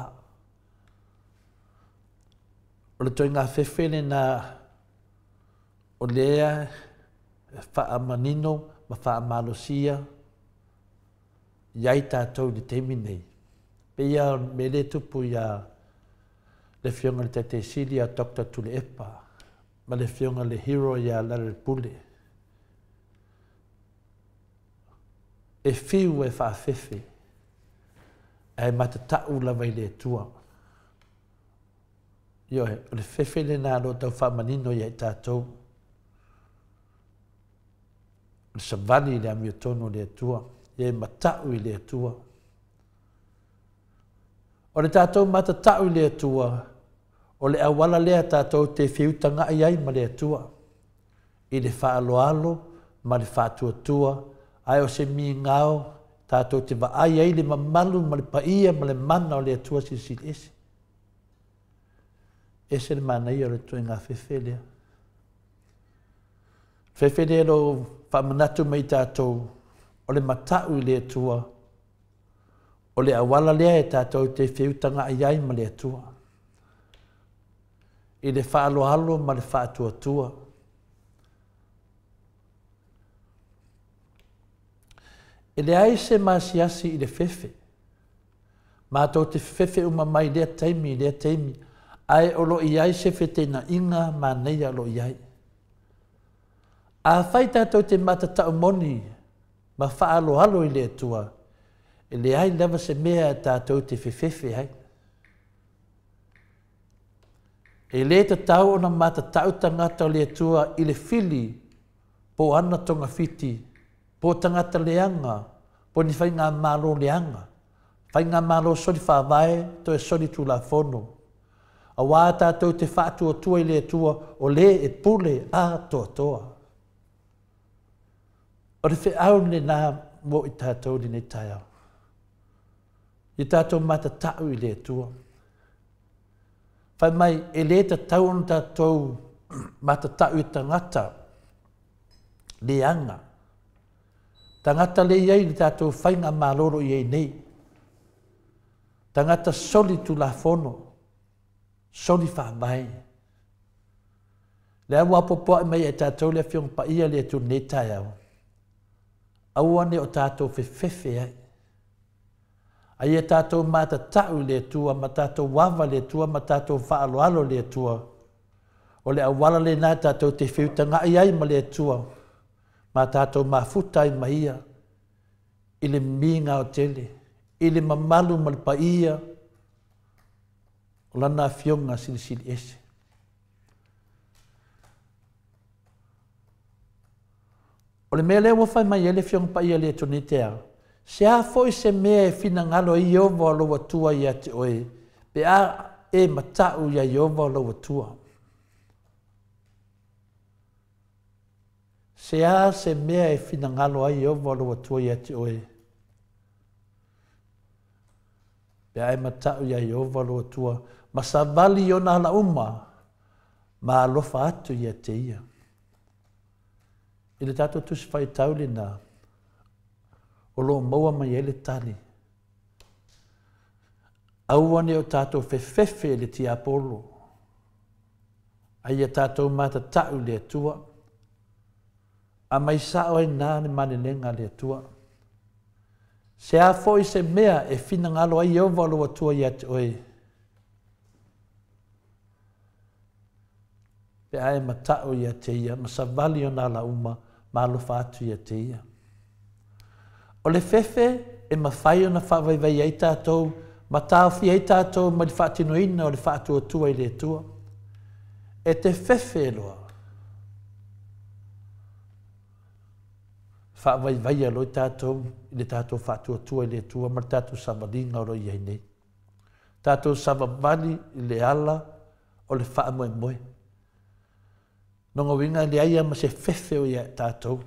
O le toi ngā whewhene na o lea whaamanino ma whaamalosia iai tātou ni teimi nei. Peia me le tupu ia le fionga le tete Silia Dr. Tule Epa ma le fionga le hero ia Larry Pule. E fiu e whaafefe, e matatau lawa i le tua. Ioe, o le fefe le nā lo tau whamanino i ai tātou. O le savani le amiotono le tua, i e matau i le tua. O le tātou matatau i le tua, o le awala lea tātou te whiutanga i ai ma le tua. I le whaaloalo, ma le whaatuatua, ai o se mi ngao tātou te wa ai ai le mamalu ma le paia ma le mana o le atua si ese. Ese le mana ia o le tue ngā fefe lea. Fefe lea lo whamanatu mai tātou o le matau i le atua. O le awala lea e tātou te whiutanga ai ai ma le atua. I le whaaloalo ma le whaatuatua. E le ai se masiasi i le fefe. Mātou te fefe uma mai lea teimi. Ai o lo i ai se fete na inga ma neia lo i ai. A whai tātou te matatau moni ma whaalo halo i le atua. E le ai lewa se mea tātou te fefefe ai. E le te tau o na matatau tangata o le atua i le fili po ana tonga fiti. Po tangata leanga, po ni whai ngā mālo leanga. Whai ngā mālo sori whāwae, to e sori tū la whono. A wā tātou te whātua tua i le tua, o le e pule a toa. O le whiau le nā mo i tātou ni nei tai au. I tātou matatau i le tua. Whai mai, e le ta tau on tātou matatau i tangata leanga. Tangata le iai ni tātou whainga māloro i ei nei. Tangata soli tu la whono. Soli whaamai. Le awa popoa mai e tātou le whiong pa ia le tu nei tai au. Aua ne o tātou whewhewhe ai. Ai e tātou mātatau le tua, ma tātou wawa le tua, ma tātou whaaloalo le tua. O le awala le nā tātou te whiutanga ai ma le tua. Ma tātou mafuta i maia. I le minga o tele. I le mamalu ma le paia. O lana fionga sili ese. O le mea le wafai mai ele fionga paia le tonitea. Se a foi se mea e fina ngalo i ovo alo watua i ate oe. Pe a e matau ia i ovo alo watua. Se a se mea e fina ngalo ai i ovo alo watua i ate oe. Pe a e matau ia i ovo alo watua. Ma sa vali o na hala uma. Ma alofa atu i ate ia. I le tato tusi fai tauli na. O lo maua mai ele tali. Auane o tātou fefefe le ti apolo. Ai a tātou mata tau le atua. A mai sao ai nāne manenenga le atua. Se a foi se mea e fina ngalo ai au valo atua i ate oe. Pe ae matau i ate ia, ma sa vali o nā la uma, ma alofa atu i ate ia. O le fefe e mawhai o na whawaiwai ai tātou, ma tāwhi ai tātou ma le whaatinoina o le whaatua i le tua. E te fefe loa. Whawaiwai aloi tātou, i le tātou whaatua i le tua, ma le tātou samalinga o roi ai nei. Tātou samavali i le ala o le whaamoe moe. Nonga winga le aia ma se fefe o ia tātou.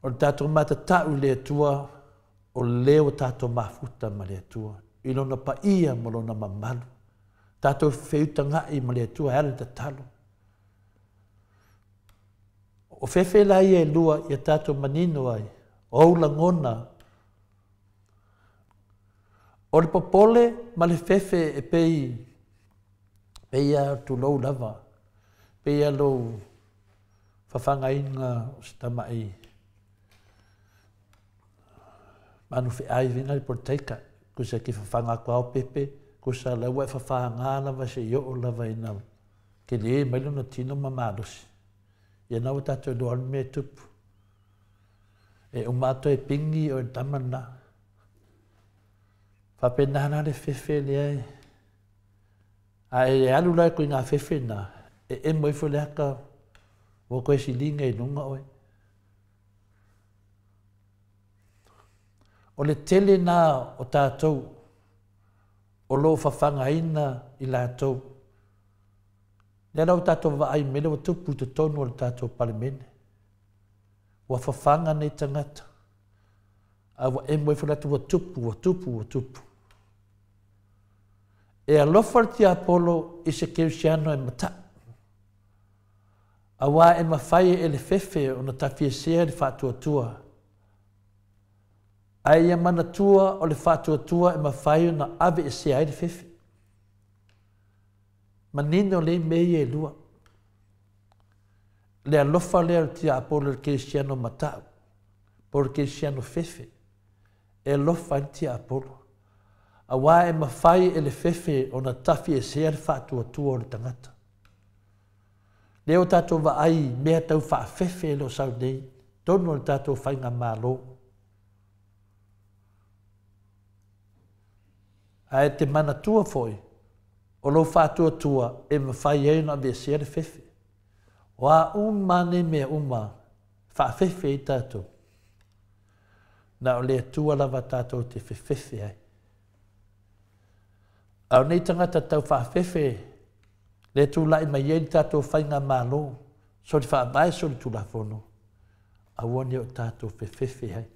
O le tātou matatau le tua, o leo tātou mafuta ma le tua. I lona pa ia ma lona mamalu. Tātou wheutangai ma le tua, hele te talo. O fefe la ia e lua i a tātou manino ai, o la ngona. O le popole ma le fefe e pei a tu lou lava. Pei a lou whawhanga inga o sitamai. Manu fe ai vinga i porteika, kusa ki whawhanga kua o pepe, kusa laua e whawhanga lava se i o lava i nau. Ke le mailo na tino mamadosi. Ia nau tātou e doan me tupu. E umato e pingi o e tamana. Whapenana le fefe le ai. A e alu lai koe ngā fefe na. E moifo le haka o koe si linga i nunga oe. O le tele nā o tātou. O lo whawhanga ina i lātou. Nea rau tātou wa ai mele wa tupu te tonu o le tātou palemene. Wa whawhanga nei tangata. A wa e moifo latu wa tupu. E alofa ti Apolo i se keusiano e mata. A wā e mawhai e le fefe o na tawhiesea le whātua. Ai a mana tua o le whātua e mawhai o na ave e sea e le fefe. Manino le mei e lua. Le alofa le ti Apolo le keusiano mata. Por keusiano fefe. E alofa ti Apolo. A wā e mawhai e le fefe o na tawhi e sea le whātua o le tangata. Leo tātou wa ai mea tau whaafefe lo sau nei, tono le tātou whainga mālo. A e te mana tua foi, o lo whātua e mawhai e na mea sea le fefe. Wā umane mea whaafefe i tātou. Na o lea tua lava tātou te whewhewe ai. Au nei tangata tau whaafefe, le tu lai mai e tātou whainga mālo, so te whaamai so le tulafono. Awane o tātou whewhewe ai.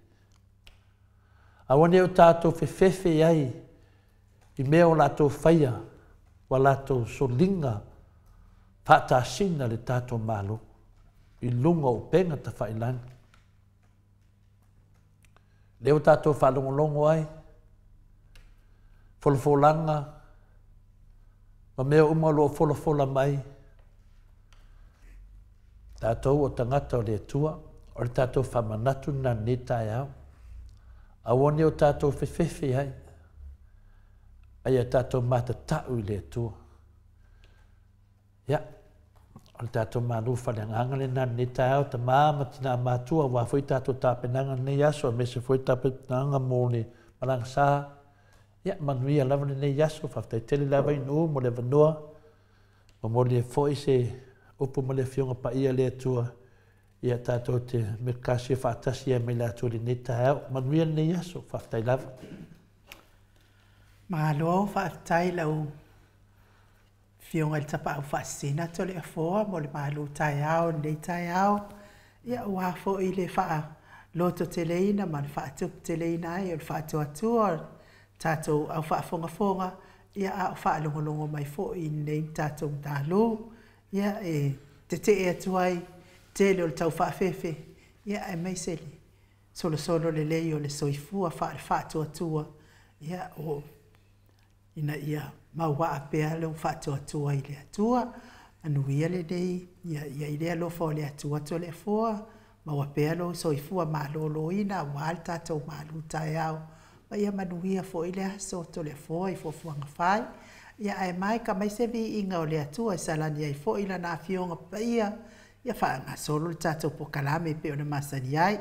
Awane o tātou whewhewe ai, i mea o lātou whaia, wa lātou solinga, whātāsina le tātou mālo, i lunga o penga ta whailanga. Leo tātou whalongolongo ai, folofolanga, ma mea umalo o folofola mai. Tātou o tangata o le tua, o le tātou whamanatu na netai au. Awoni o tātou whiwhiwhi hai. Ai a tātou mata tau I le atua. Ia, o le tātou mālu whareanganga le nā ne tāo ta māma tina mātua wā fwoi tātou tāpenanga nei aso, me se fwoi tāpenanga mō le marang sā. Ia, manuia lava le nei aso, whaftai tele lava inu mo le vanua, mo le fwoi se upu mo le fionga pa ia le atua, ia tātou te merkasi whaatasi e me le atua le nei tāo, manuia le nei aso, whaftai lava. Malo whaftai lau fionga le tapa au whaasina to le afoa mo le malu tai au, nei tai au. Ia wafo I le wha loto te leina, ma le wha tup te leina ai, o le wha atua atua, tātou au wha fonga, ia au wha longo mai fo I nei tātou mtālu. Ia te e atuai, te le o le tau wha fefe, ia mai se le solo le lei o le soifua wha atua, ia o ina ia maua apea le whātua I le atua, anuia le nei, ia I le alofa o le atua to le afoa, maua apea lo soifua mālolo ina, wāle tātou mālu tai au, ma ia manuia fo I le aso to le afoa I fofuanga whai, ia ai mai ka mai se vi inga o le atua, I salani ai fo ila nā fionga pa ia whaanga solo le tātou po kalame pe o na masani ai.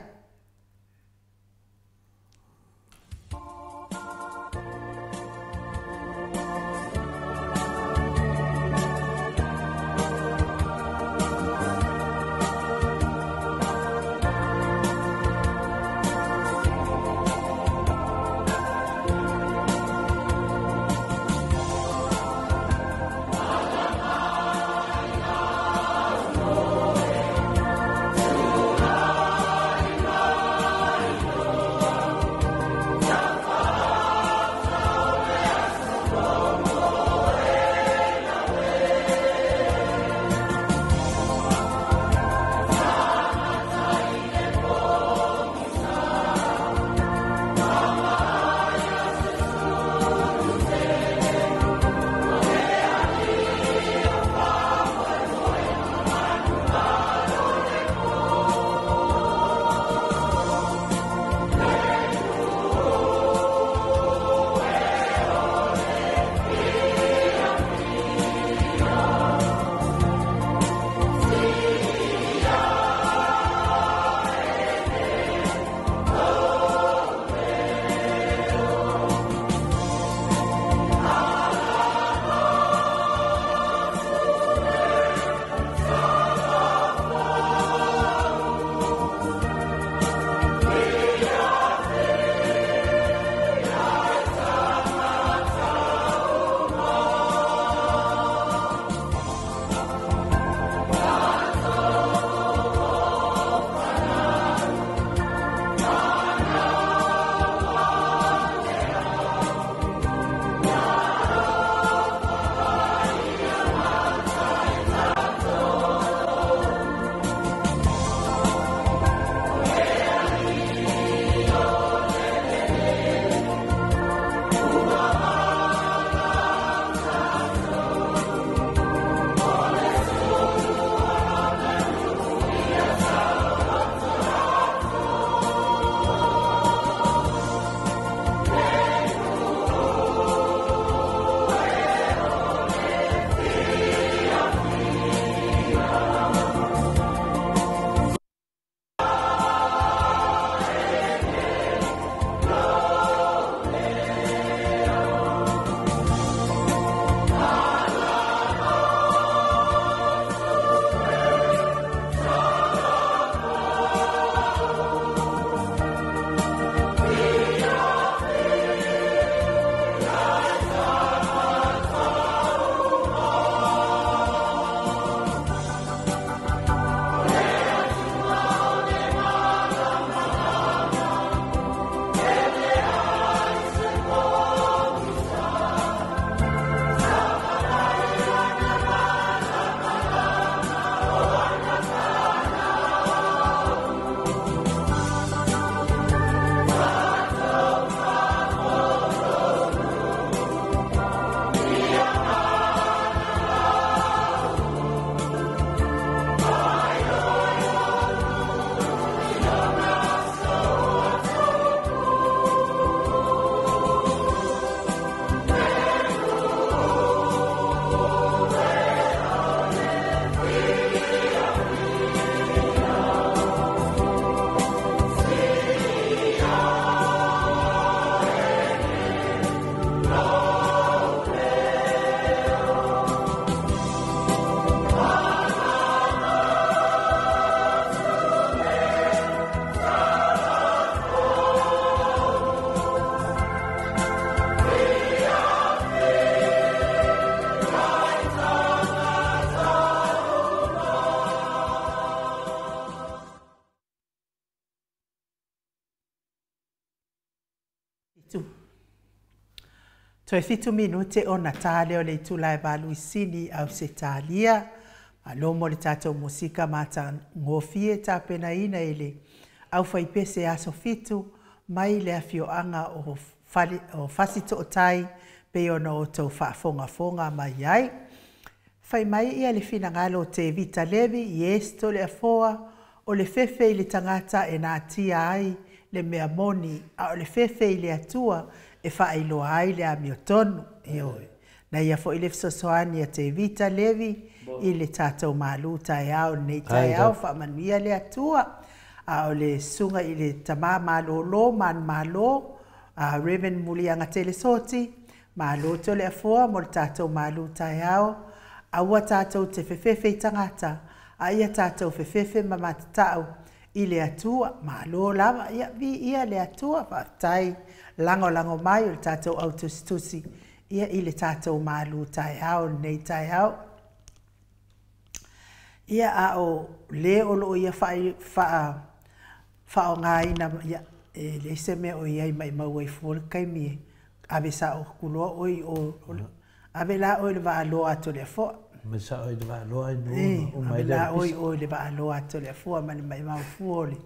Toi fitu minute o Natale o le tula balu sini au se talia. Alomo le tato musika mata ngofie ta pena ina ele. Au fai pese aso fitu mai le afio anga o fasito o tai pe ona o tau fonga mai ai. Fai mai ia le fina ngalo te vita levi yes to le afoa o le fefe le tangata e na tia ai le mea moni a o le fefe le atua e whaelo ai le amiotonu ioi. Na ia fo ile fsosoani a te vita levi i le tātou malu tai au nei tai au whamanuia le atua a o le sunga i le tamā malolo man malo a Reverend Mulianga Telesoti malo to le afoa mo le tātou malu tai au a ua tātou te fefefe i tangata a ia tātou fefefe mamatatau i le atua malo lava ia le atua whaatai lango mai o le tātou autostusi ia i le tātou malu tai au nei tai au ia a o le olo ia wha o ngā ina ia le se me o ia i mai mau ai fuol kaimi ave sa o kuloa oi o ave la oi le va aloa to le fo me sa oi le va aloa no o mai la oi le va aloa to le fo ma mai mau fuoli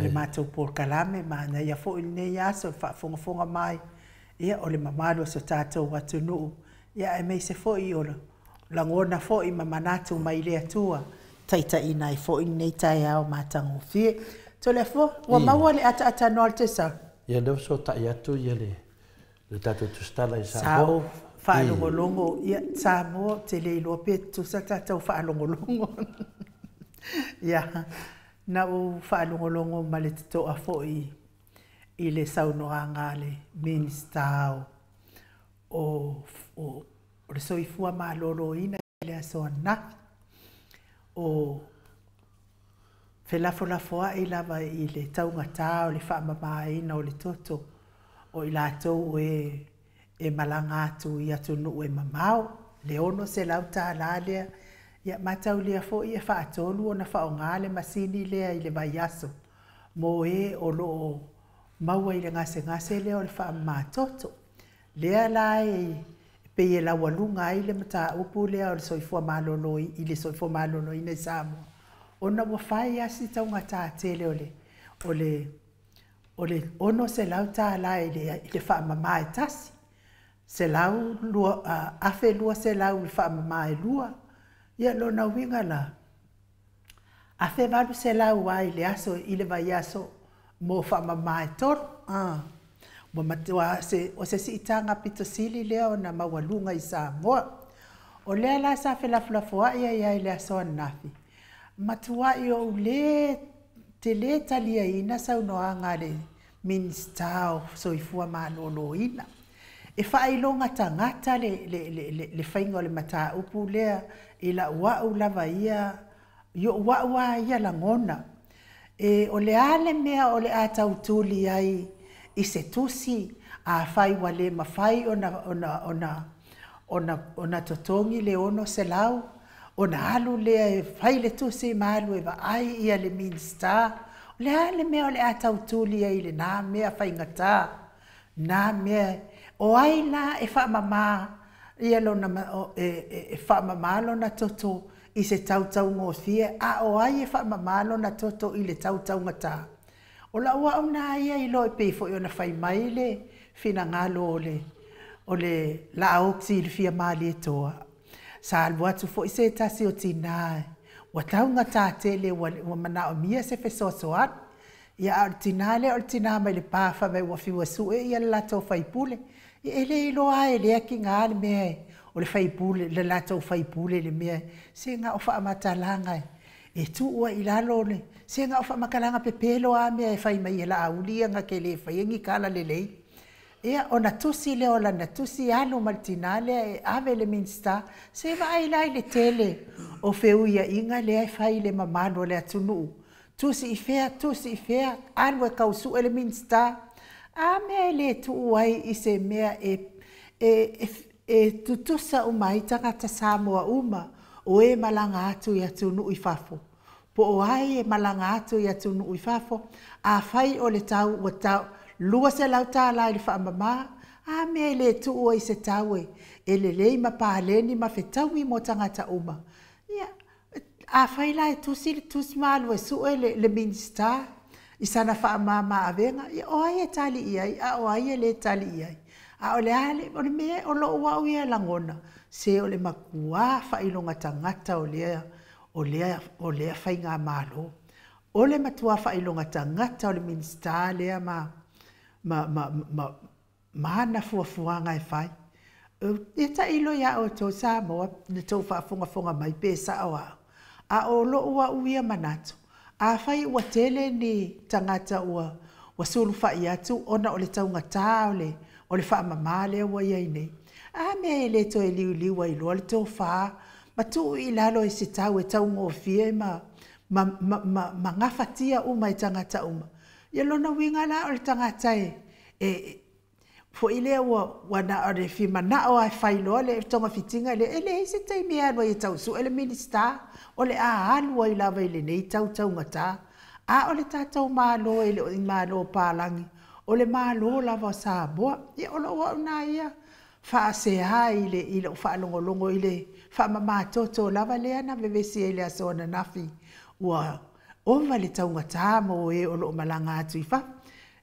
le matou por kalame ma na ia fo ne ia so fa fonga mai ia o le mamalo so tātou watu nuu ia e mei se fo i olo langona fo i mamanatu mai le atua taita ina i fo i nei tai au matango fie to le fo wa maua le ata no te sa ia le so ta ia tu ia le tātou tu stala i sa ho fa longo ia sa mo te le lo pe tu sa tātou fa longo ia na o fa longo ma le to a fo i le saunoanga le minister o le soifua malolo ina le asona o felafolafoa i lava i le taugata o le faamamaina o le toto o i latou e malanga atu i atu nuu e mamao le ono se lau tāla lea ia matau lea foʻi e faatolu ona faaogā le masini lea i le vaiaso mo o loo maua i le gasegase lea o le faamamatoto lea la pe e laualuga ai le mataupu lea o le soifua malolo i le soifua maloloina i Samoa ona ua fai asi taugata tele o le ono se lau tāla i le faamamā e tasi se lau afe lua se lau le faamamā e lua ia lona uiga la afe valu se lau ai le aso i le vaiaso mo faamamā e tolu o se siʻitaga pitosili lea ona maualuga i Samoa o lea la sa felafolafoaʻi ai ai le asoanafi matuaʻi ou lē te lē taliaina saunoaga le minista o soifua malōlōina e faailoga tagata le faiga o le mataupu lea i lauaʻu lava ia ioʻuaʻu a ia lagona o le a le mea o le a tautuli ai i se tusi a fai wa le mafai ona totongi le ono se lau ona alu le fai le tusi ma alu e ai ia le minsta le ale mea o le atautuli ai le na mea fai ngata na mea o ai la e fa mama ia lona e fa mama lona toto i se tautau ngofie a o ai e fa mama lona toto i le tautau ngata o la ua ona ia i loi pe fo ona fai mai le fina ngalo o le la oksi le fia mali toa sa alwa tu fo se tasi o tina wa taunga tele wa mana o mia se fe sosoat ia artinale artina mai le pafa mai wa fiwa su e ia la to fai pule e le ilo ai le ki ngal me o le fai pule le la to fai pule le me se nga o fa matalanga e tu ua ilalo le se nga o fa makalanga pepelo a me e fai mai la aulia nga ke le fai ngi kala le lei ia ona tusi le ola na tusi alo martinale e ave le minsta se vai lai le tele o feuia inga le fai le mamano le atunu tusi i fea alo e kausu ele minsta a me le tu ai i se mea e tutusa umai tangata Samoa uma o e malanga atu i atunu i fafo po o ai e malanga atu i atunu i fafo a fai o le tau lua se lau tāla i le whaamama, A me le tu o i se tawe, e le lei ma pāleni ma whetaui mo tangata uma. Ia, a whaila e tusi malu e su e le minista, i sana wha mama avenga, ia o ai e tali iai, a o ai e le tali iai. A o le ale, o le mea o lo ua uia langona, se o le makua whailonga tangata o lea whainga malo. O le matua whailonga tangata o le minista lea mana fuafuanga e whai. E ta ilo ia o tau Samoa, ne tau whaafunga mai pesa o au. A o lo ua uia manatu. A whai ua tele ni tangata ua sulu whai atu, ona o le tau ngata o le wha mamale ua iai nei. A mea e le to e liu i loa le tau wha, ma tu i lalo e se tau e tau ngofie ma ngafatia uma i tangata uma. Ia lona winga la o le tangata fo ile wana ore fi mana o ai failo le tonga fitinga le ele ise tai mea no i tau su ele minista o le a alu i lava ile nei tau ngata a o le tatau malo ele o malo palangi o le malo lava Samoa ia o lo na ia fa se hai ile fa longo ile fa mama toto lava le ana vevesi ele asona nafi wa o vale tau ngata mo e o lo malanga atu fa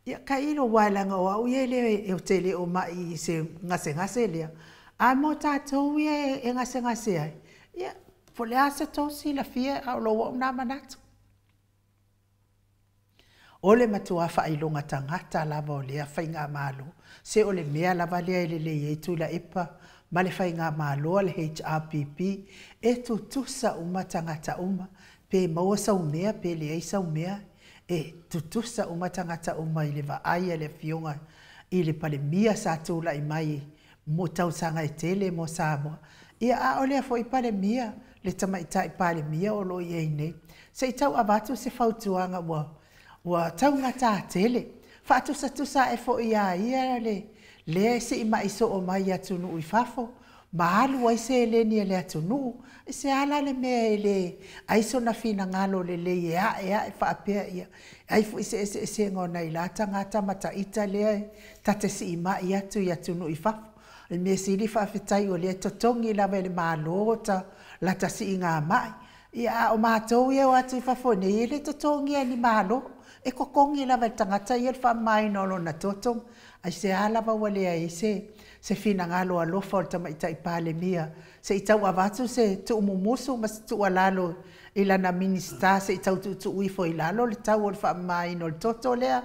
ia kailo walanga o au ele e tele o mai se ngase lea a mo tatou ia e ngase ai ia fo le asa tosi la fia au lo na manatu o le matua whailonga tangata lava o lea whainga malo se o le mea lava lea ele e tula epa ma le whainga malo le HRPP e tutusa uma tangata uma pe maua saumea pe lea i saumea e tutusa uma tangata uma i le vaai le fionga i le pale mia sa tula i mai mo tausanga i tele mo Samoa. Ia a o lea fo i pale mia le tamaita i pale mia o lo i nei. Se i tau avatu se fautuanga ua taungata tele. Fatusa tusa e fo i a ia le se i mai so o mai atunu i fafo. Mahalu ai se le ni le atunu. Se ala le mea le aiso na fina ngalo le e whaapea ia. Ai fu se ngona i la tangata mata ita le tate si ima i atu i atunu i fafu. Le mea sili whaafetai o le totongi la le malota la tasi i ngā mai. Ia o mātou ia o atu i fafu ne le totongi ni malo. E kokongi la tangata i wha mai nolo na totong. Ai se ala wa wale ai se fina ngalo alofa o tamaita i pale mia. Se i tau avatu se tu umumusu mas tu alalo i lana minista se i tau tu uifo i lalo le tau o le wha mai no le toto lea.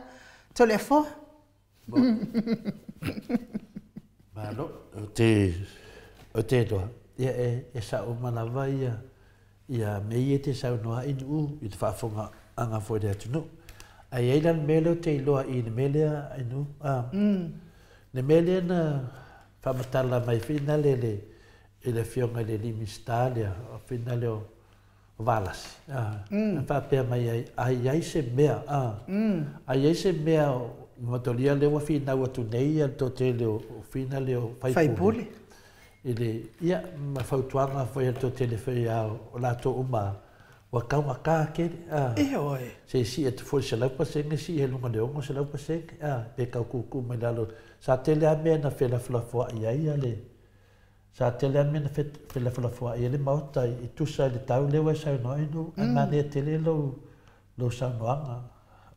To le fo? Malo, o te doa. Ia e sa o malawa ia mei e te sau noa inu i te whaafonga anga fo de atunu. Ai eilan mele o te iloa i ne melea inu. Ne melea na whamatala mai whina le fionga le limista lea, whina leo valasi. Whapea mai ai se mea. Ai se mea matolia leo whina watu nei al to te leo whina leo whaipule. Ia ma whautuanga whai to te le whai o lato uma wa kaunga ka kere. Se si e te fwoi se laupa senge si he lunga leongo se laupa senge. Pe kau kuku mai lalo. Sa tele a mea na whela whalafua ia le. Sa tele a mea na whela whalafua ia le mauta i tusa le tau lewa i sau noa inu. A mane tele lo sau noanga.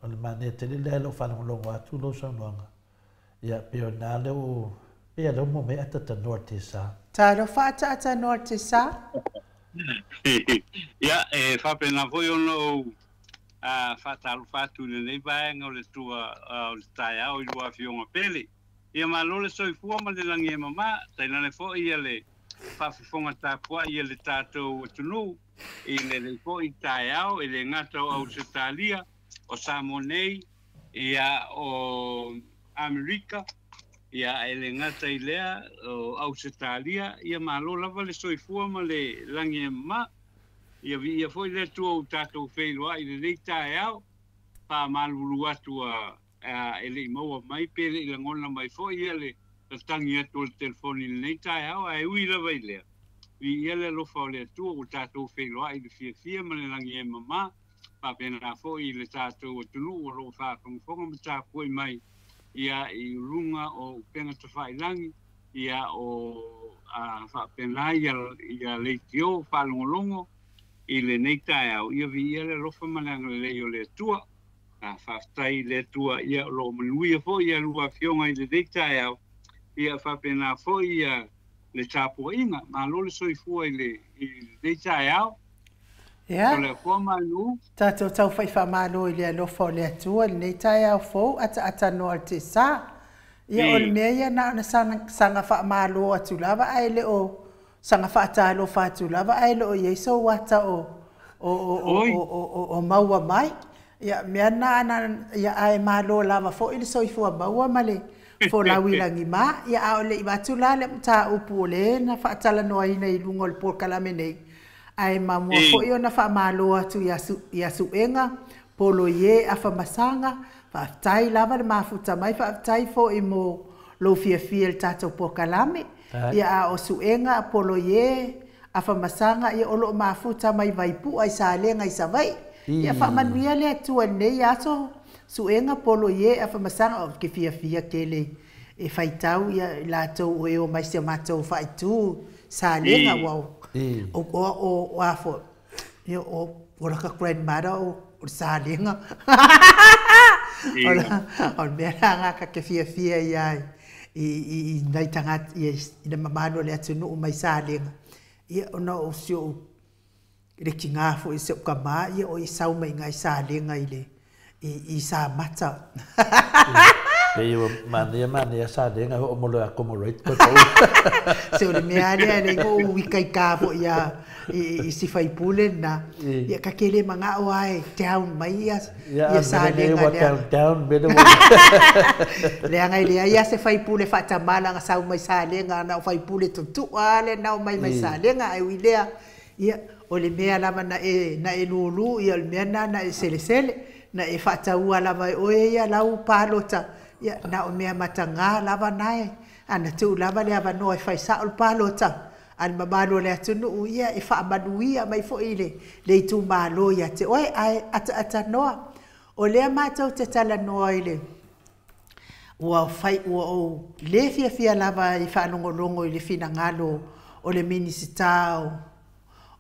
O le mane tele le lo whanongongo atu lo sau noanga. Ia peo nā leo pea leo mo mea tata noa te sa. Ta lo whaata ata noa te sa? Ia whapena foi ono whatalu whatu nei vaenga o le tua o le tai au i lua fionga pele. Ia malole soifua ma le langi e mama, taina le fo ia le whawhifonga tāpua ia le tātou atunu, i le fo i tai au, i le ngata o Australia, o Samonei, ia o Amerika, ia e le ngata i lea o Australia, ia malo lava le soifua ma le langi e mama, ia fo i le tua o tātou wheiloa i le tai au, pa malulu atu ele maua mai pele i ngona mai fo ia le tangi atu le telefoni nei tai au ai ui lava i lea. I ele lo fa le tu o tātou wheloa i le fia ma le langi e mama pa pena fo i le tātou atunu o lo fa fonga ma tāpua mai ia I runga o penga te whailangi, ia o whapena ia leitio, whalongolongo, I le nei tae au, ia vi ia le rofa mananga le o le tua, whaftai le tua ia lo manuia fo, ia lua fionga I le nei tae au, ia whapena fo ia le tāpua inga, ma lo le soifua I le nei tae au, Ia. o le kua manu, Tātou tau whai whamalo I le alofa o le atua, le nei tai au fōu, ata no al te sā. Ia o le mea ia na ona sanga whamalo atu lava, ai le o sanga whaatalo whatu lava, ai le o Yeso wata o maua mai. Ia mea na ana ia ai malo lava fōu I le soifua maua male. Fō lawilangi mā, ia ao le I watu la le mta upu o le na whaatala noa ina I lungo le pōkalame nei. Ai mamua fo I ona whaamalo atu ia suenga, polo ie a whamasanga, whaaftai lava le mafuta mai, whaaftai fo I mo lo fia le tātou pokalame. Ia a o suenga, polo ie a whamasanga, ia olo mafuta mai vaipu ai sa lenga I sa vai. Ia whaamanuia le atua nei aso, suenga polo ie a whamasanga, o ke fia kele e whaitau ia lātou o mai se mātou whaitu sa lenga wau. O afo yo o raka grandmother o salinga o meranga ka ke fia ia I nei tanga I na mamano le atu no mai salinga ia ona o sio le kinga fo I se kama ia o I sau mai ngai salinga ile I sa mata Peo mania salinga o molo accommodate ko se o le mea le ko wikai ka fo ia I si fai pule na ia ka kele manga o ai down mai ia sa le down bedo le ngai le ia se fai pule fa tamala nga sa mai sa le nga na fai pule tu ale na mai sa le nga ai wilea ia o le mea lava na e lulu ia le mea na e sele na e fa taua lava o ia lau palota ia na o mea matanga lava nai ana tu lava le ava no e fai sa o palota al mamalo le atunu ia e fa manuia mai fo ile le tu malo ia te oi ai ata noa o le matou te tala noa ile ua fai ua o le fia lava I whanongolongo I le fina ngalo o le minisitao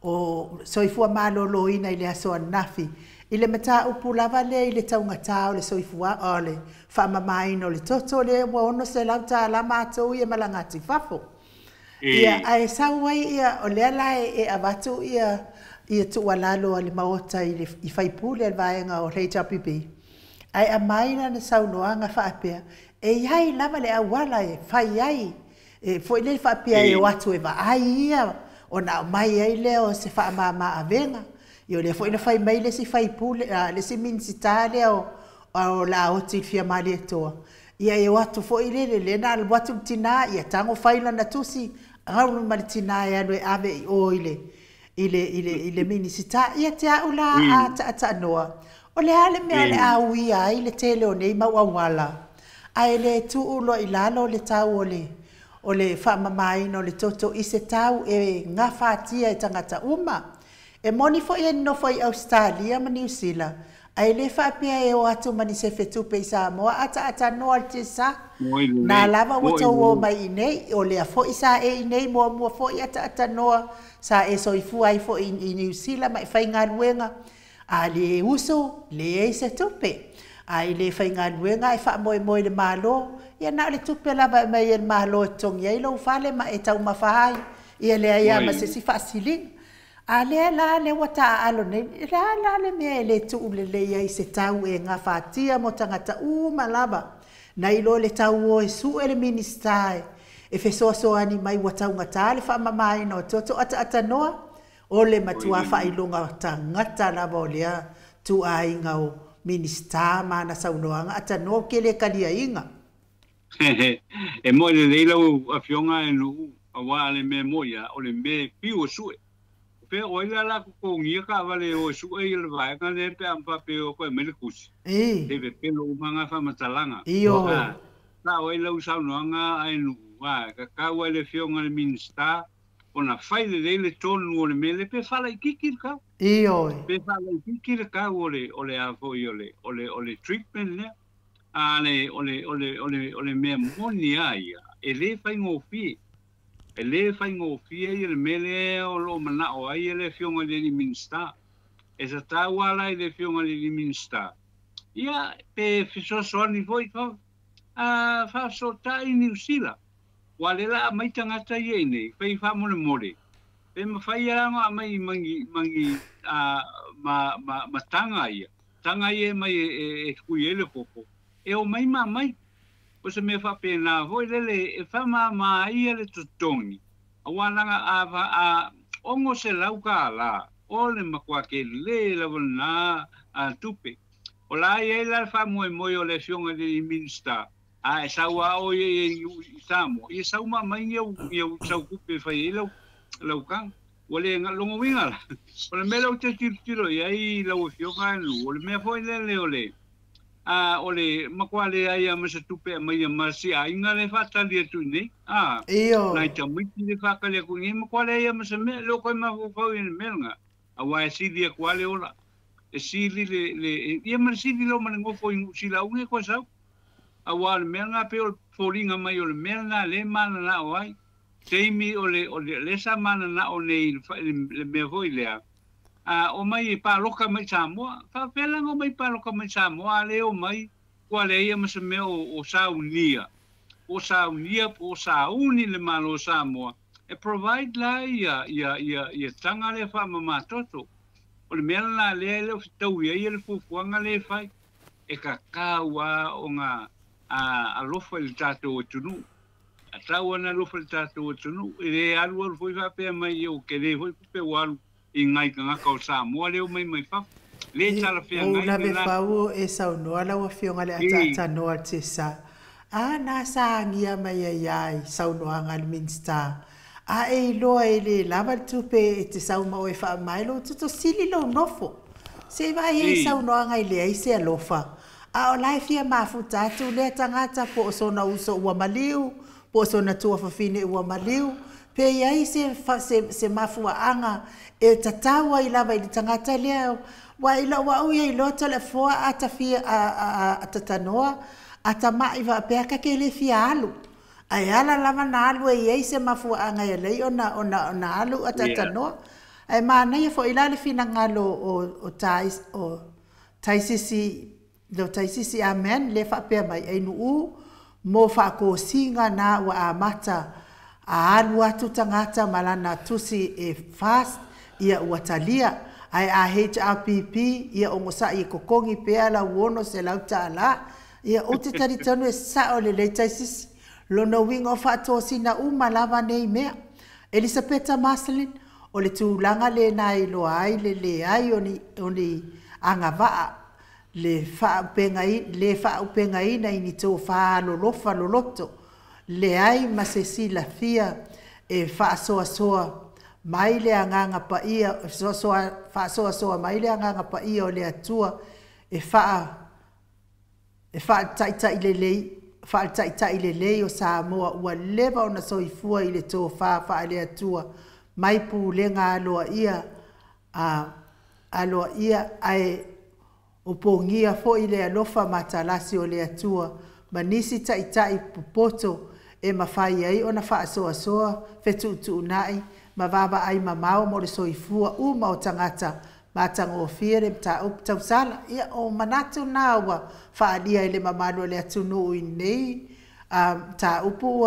o soifua malo lo ina I le asoa nafi I le mata upu lava le I le taunga tau le soifua o le whamamaino le toto le ua ono se lauta la matou ia malangati fafo ia ai sauai ia o le ala e avatu ia tu walalo ale maota I faipule al vaenga o HWP ai amaina na saunoanga whaapea e iai lava le awala e fai ai e foi le whaapea e watu e va ai ia o na mai ai leo se whaamama avenga io le foi na fai mai le si faipule le si minsitale o la oti fia mali toa ia e watu foi le na al watu tina ia tango faila na tusi Raunu malitina ya no ave o ile minisita ia te aula ata noa o le ale me ale aui ai le tele o nei mawawala ai le tu ulo ilalo le tau o le whamamai no le toto I se tau e ngā whātia e tangata uma e moni fo ia no fo I Australia ma New Zealand ai le whapea e o atu mani se whetupe I Samoa ata noa te sa na lava wata o mai nei o le fo I sa e nei mua fo I ata noa sa e soifu ai fo I New Zealand mai whai ngā luenga a le uso le e se tupe ai le whai ngā luenga e wha moe le malo ia na le tupe lava mai e malo e tongi ai lo whale ma e tau mawhai ia le aia ma se si whaasiling a le wata alo nei la le mea le tu le ia I se tau e ngā whātia mo tangata lava na ilo le tau o e su e le ministai e fesoaso ani mai watau ngata le whaamamai no toto ata noa o le matua whailunga tangata lava o lea tu a inga o minista mana saunoanga ata noa ke le kalia inga e mo le leilo a fionga e no a wa le me moia o le me piu sue pe o ila la ko ngia ka vale o sue le vai ka le pe ampa pe o ko me le kusi e pe lo manga fa matalanga io na o ila usau no nga ai no wa ka wa le fionga le minista ona fai le tonu o le mele pe fala ikiki ka io pe fala ikiki ka o le a fo o le treatment le ole mea moni aia. E le fai ngofi. E le fai ngofi e le mele o lo mana o ai le fionga le ni minsta. E sa tawala le fionga le ni minsta. Ia pe fiso so ni foi fa fa so tai ni usila. Wale la mai tangata ye nei, fai fa mo mole. Pe ma fai anga mai mangi ma tanga ia. Tanga ia mai e kuiele popo. E o mai mai o se me fa pena voi lele e fa ma ia le tutongi. Awananga a ongo se lauka la. Ole makwa ke le la na tupe. O la ia la fa mo o le fionga de minsta. E saua o e samo. E sauma mai eu sau kupe fai lauka. Ole longo winga. Ole me lau te tiro ia i lau fionga nu. Ole me foi lele ole. Ole makwale ai masa tupe mai masi ainga le fata le tu ni nai tamiti le faka le ku ni makwale ai masa me lo ko ma fo ni melnga awa si dia kwale ola e si le ia man si lo man ngo fo si la unge ko sa awa melnga pe o folinga mai o le melnga le mana na wai teimi ole le sa mana na o le me foi le o mai pa loka mai Samoa fa pela ngo mai pa loka mai Samoa le o mai kwa le ia mase me o saunia po sauni le malo Samoa e provide la ia tanga le fa mama toto o le mela le tau ia le fufuanga le fai e kakawa o nga a lofa le tato o tunu a tau ana lofa le tato o tunu e le alu foi fa pe mai o ke le foi pe walu i ngai ka ngaka o Samoa leo mai fa le tala fia ngai na be fau e sau noa la wa fionga le ata noa te sa na sa ngia mai ai sau noa ngal minsta e loa e le lava tupe e te sau mau e fa mai lo tuto sili lo nofo se vai e sau noa ngai le ai se alofa o lai fia mafuta tu le tangata po so na uso ua maliu po so na tua fafine ua maliu pe ai se mafua anga e tatawa i lava i tangata leo wa ila wa u i lo telefona ata fia a tatanoa ata mai va pe ka ke le fia alu ai ala lava na alu e ai se mafua anga e le ona alu ata tatanoa ai mana ia fo ila le fina ngalo o taisisi amen le fa pe mai ai nu mo fa ko singa na wa amata alu atu tangata malana tusi e fast ia watalia ai HRPP ia ongosa i kokongi pea la uono se lauta ala ia o te taritonu e sa o le taisisi lona winga o faatosina uma lava nei mea Elisabetta Maslin o le tūlanga le nai lo ai le ai oni angavaa le whaupenga ina ini tō whaalolofa loloto le ai masesila fia e whaasoa mai le anganga pa ia whaasoa mai le anganga pa ia o le atua e whaatai le lei o Samoa ua lewa o na soifua i le tō wha le atua mai pūlenga aloa ia ai o pongia fo i le alofa matalasi o le atua manisi tai pupoto e mawhai ai o na whaasoa fetu nai ma vava ai mamao mo le soifua uma o tangata matango fiere ta up tausala ia o manatu nawa whaadia i le mamalo le atunu i nei ta upu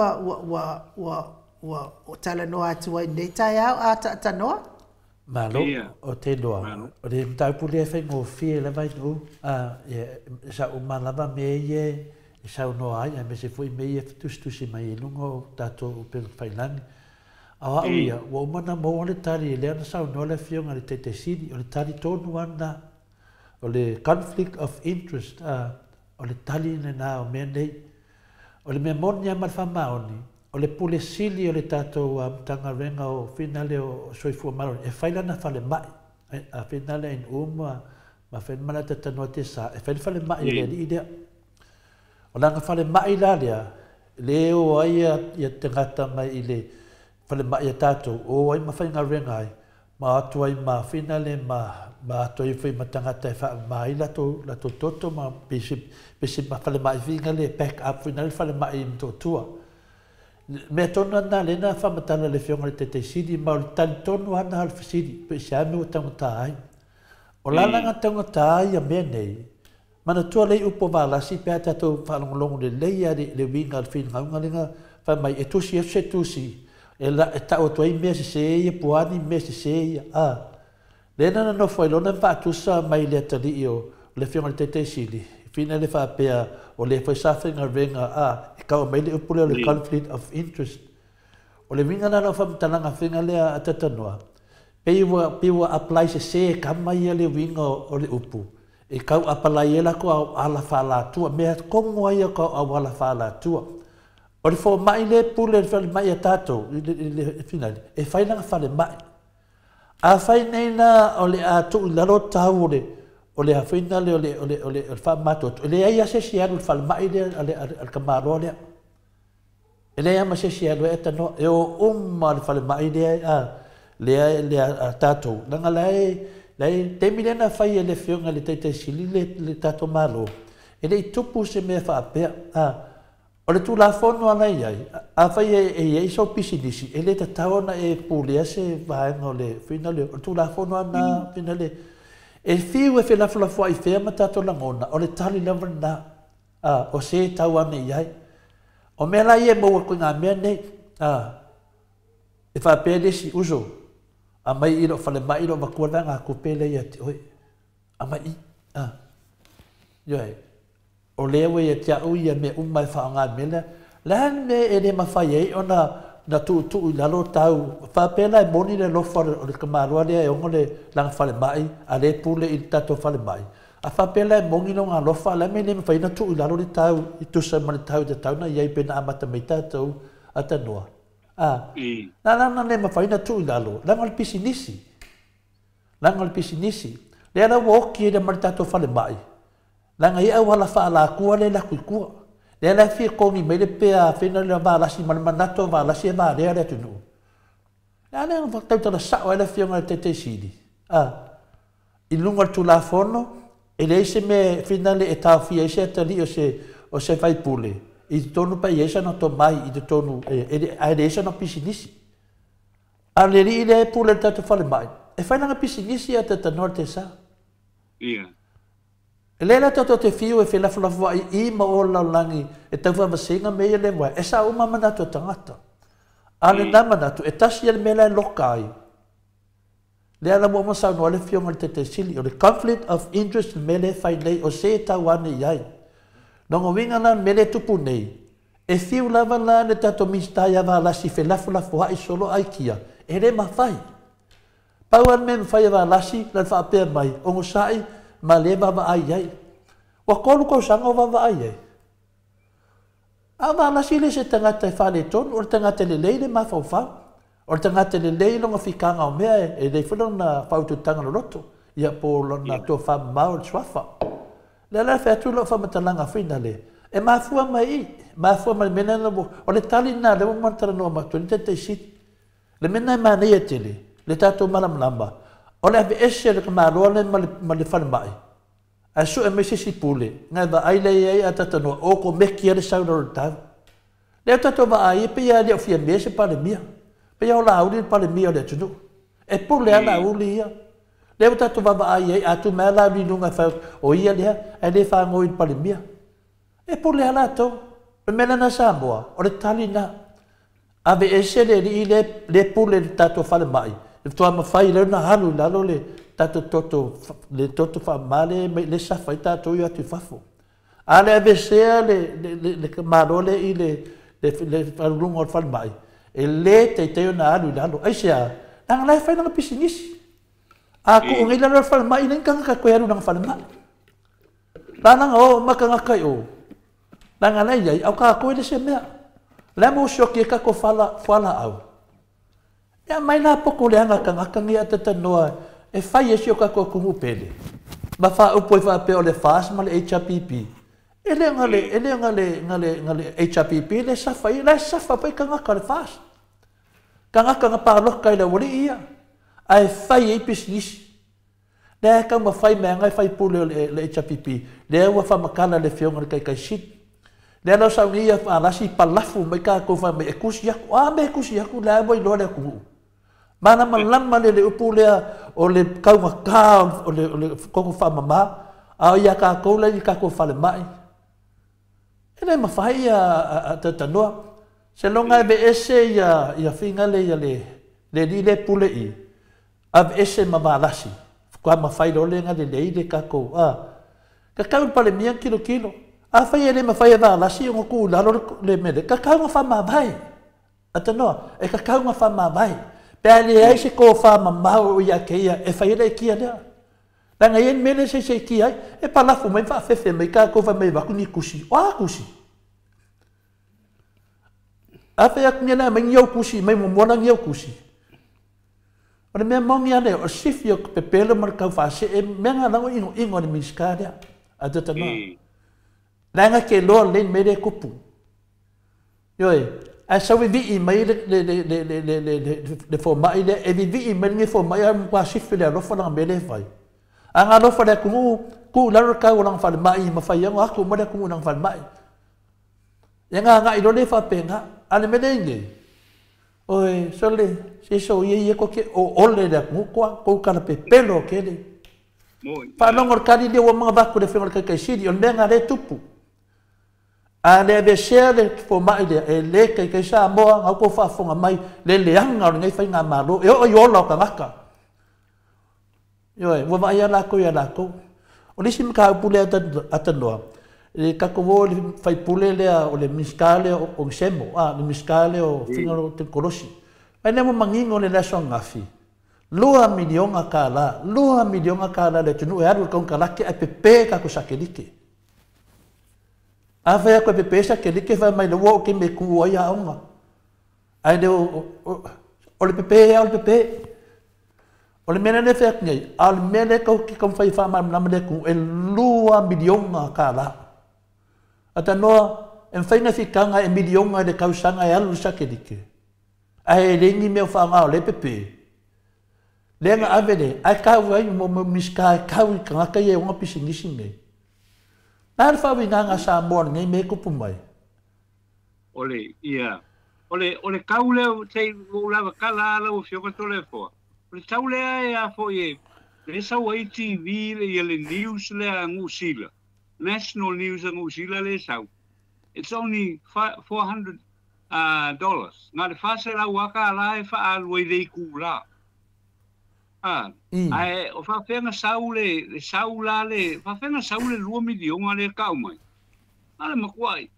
o tala noa atua i nei tai au a ta noa Malo, o te loa. O le mtaupu lea whai ngō fie le vai nu. Sa umalava me e sa unoa ai, me se fui me e tustusi mai e lungo tato upelu whailangi. Awa uia, wa umana mo o le tari e lea na sa unoa le fionga le te siri, o le tari tonu ana, o le conflict of interest, o le tali ne nā o mea nei, o le mea moni a malwha maoni, o le pule sili o le tātou tanga renga o finale o soifua maroni. E whaila na whale mai. A finale in uma, ma whenmana te tanoa te sa. E whale mai le li idea. O nanga whale mai la lea, le o ai ia te ngata mai i le whale mai a tātou. O ai ma whainga renga ai. ma atu ai ma fina le ma atu ai fai matangata e wha mai lato toto ma pisi ma whale mai vinga le back up fina le whale mai mto tua. Mea tonu ana le na whamatala le whionga le te sidi ma le tali tonu ana halfa sidi pe se ame o tangata ai. O lalanga tangata ai a mea nei mana tua lei upo valasi pe tatou whalongolongo le leia le winga le whina ngaungalinga wha mai e tusi e se tusi. E tau tuai mea se ia puani mea se ia. Lena na no foi lona vatusa mai le tali o le whionga le te sidi. Fina le whapea o le foi sawhinga renga e kau mai le upule o le conflict of interest. O le winga na no whamtalanga whinga lea atatanua. Piwa apply se kama ia le winga o le upu. E kau apply e lako au ala whala tua. Mea kongo ia kau au ala whala tua. O le fo mai le pule le whale mai a tātou. E whainanga whale mai. A whainena o le a tu lalo tau o le hawhina le o le whamato. O le aia se siaru le whale mai le al kamaro lea. E le ama se siaru e tano. E o umma le whale mai le a tātou. Nanga lai te milena whai e le whionga le te sili le tātou malo. E le i tupu se mea whaapea. O le tu la fono ana iai, a whai e so pisinisi, e le tataona e pulea se vaenga o le whina le, o tu la fono ana whina le, e whiu e whelafulafua i whea matato langona, o le tali lava na, o se tau ana iai. O mea lai e maua koe ngā mea nei, e whapea lesi uso, a mai iro whale mai iro makua ngā kupele ia te oi, a mai i, ioi. O lewe e tia ui a me umai whaonga mele, lan me e le mawhai ei o na tu i lalo tau, whapela e moni le lofa o le kamarua lea e ongo le langa whale mai, a le pule i tato whale mai. A whapela e mongi no ngā lofa, la me le mawhai na tu i lalo le tau, i tusa ma le tau te tau na iei pena amata mei tatou a tanua. Langa le mawhai na tu i lalo, langa le pisi nisi. Langa le pisi nisi. Le ana woki e le ma le tato whale mai. Langa ia wala whaala kua le la kua. Le la fi kongi me le pea whina le waalasi manato waalasi e waalea le tunu. Le ana tautala sao e la whionga le te sidi. I lunga tu la fono, e le se me whina le e tau fia se atali o se vai pule. I tonu pa iesa no to mai i te tonu, e le esa no pisinisi. A le ri le pule tatu whale mai. E whainanga pisinisi a te tanor te sa. Ia. E lela tato te whiu e whelafulafu i ma o laulangi e tau whamasinga mea le wai. E sa uma manatu tangata. Ale na manatu, e tasi ele mea le loka ai. Le ala mua masau no ale whionga le te sili. O le conflict of interest me le whai nei o se tau ane iai. Nongo winga na me le tupu nei. E whiu lava la ne tato mistai awa lasi whelafulafu hai solo ai kia. E re ma whai. Pauan me mwhai awa lasi lan whaapea mai. Ongo sai, ma le baba ai ai. Wa kolu ko sanga o baba ai ai. Awa nasi le se tangata e whale tonu, o tangata le leile ma whau. O tangata le leile longa whikanga o mea e le whanau na whautu tanga roto. Ia po lona tō wha mao le swafa. Le la whea tūlo whamatalanga whina le. E mafua mai i, mafua mai mena na mo. O le tali na le umantara noa matu, le te siti. Le mena ma nei e tele, le tato malamlamba. O le ave ese le kamaroa le ma le whale mai. A su e me se si pule. Ngai wa ai lei ei a tatanoa. O ko meki a le saura o tau. Leo tato wa ai pe ia leo fia me se pale mia. Pe ia o la auli pale mia o le tunu. E pule a la auli ia. Leo tato wa ai ei a tu mea la auli nunga whau. O ia lea e le whango i pale mia. E pule a la tau. E mena na Samoa. O le tali na. Ave ese le li le pule le tato whale mai. E toa mawhai leo na halu lalo le tato toto whamale le safa i tato i atu whafo. A le avesea le kamarole i le whalurunga o whale mai. E le teiteo na halu lalo. Aisea, nanga lai whai nanga pisinisi. A ko o ngai lalo whale mai nanga kanga koe aru nanga whale mai. La nanga o makanga kai o. Nanga lai iai, au ka koe le se mea. Le mo shoki e kako whala au. Ia mai nā poko le anga kangakangi a tatanoa e whai e sio kako kumu pele. Ma wha upo i wha pe o le FAS ma le HRPP. E le ngale HRPP le safa i le safa pa i kangaka le FAS. Kangaka nga pāroka i le wari ia. ai fai e business le ka ma fai me ngai fai pule le chapipi le wa fa makala le fionga le kai sit le no sa ngia fa rasi palafu mai ka ko fa me ekusia a me ekusia ku la boy lo le ku mana malama le upule o le ka ka o le ko fa mama a ia ka ko le ka ko fa le mai ele ma fai a tatanoa se longa be ese ya finga le ya le le pule i ab ese ma balasi kwa ma fai lo le nga le ka ko ka ka pa le mia kilo a fai ele ma fai va la si ngo ku la lo le me ka ka ma fa ma vai atanoa e ka ka ma fa ma vai pe ale ai se ko fa ma ma o ya ke ya e fai le ki ya la nga yen mele se ki ai e pa la fu mai fa fe me ka ko fa me va ku ni kusi wa kusi a fe ak ni na me yo kusi me mo mo na yo kusi ora me mo ngia le o sifio pe pelo mar ka fa se e me nga na ingo ni miskada atanoa Nanga ke lo le mere kupu. Yoi, a so vi mai le fo mai le e vi mai ni fo mai am kwa sifile lo fo na mele fai. Anga lo fo le ku la ro ka ulang fa mai ma fai yang aku ma ku ulang fa mai. Yang nga ilo le fa penga ale mele nge. Oi, so le si so ye ko ke o ole le ku ko ka pe pelo ke le. Fa longor kali de wo mga baku de fengol ka sidi on benga le tupu. Ale be share fo mai le ke sa mo nga ko fa fonga mai le anga ngai fa nga malo yo lo ka ngaka yo mo va ya la ko o sim ka pule atano e ka ko le fai pule le o le miskale o semo le miskale o fingalo te korosi ai ne mo mangingo le la songa fi lua milion akala le tunu e aru ka la ke pepe ka ko sakelike a fa ko pe pesa ke like fa mai lo ke me ku ya onga ai de o le pepe o le mena le fa ngai al mena ko ki kom fa fa ma na me ku e lua milion ka la ata no en fa na fikanga e milion de kausanga e alu sa ke like ai le ni me fa ma le pepe le nga avele ai ka wa mo miska ka wi ka ye nga pisingisi ngai Nāra whawi nganga sa mōra ngai me kupu mai. Ole, ia. Ole kauleo tei ulawa kala ala o whioka tole fōa. Ole taulea e a fo e le sau ai TV le ia le news le a ngusila. National News a ngusila le sau. It's only $400. Ngā le whase la waka ala e wha alwai lei kūla. Ai o fa fenga saule fa fenga saule 2 milion ale ka mai ale makwai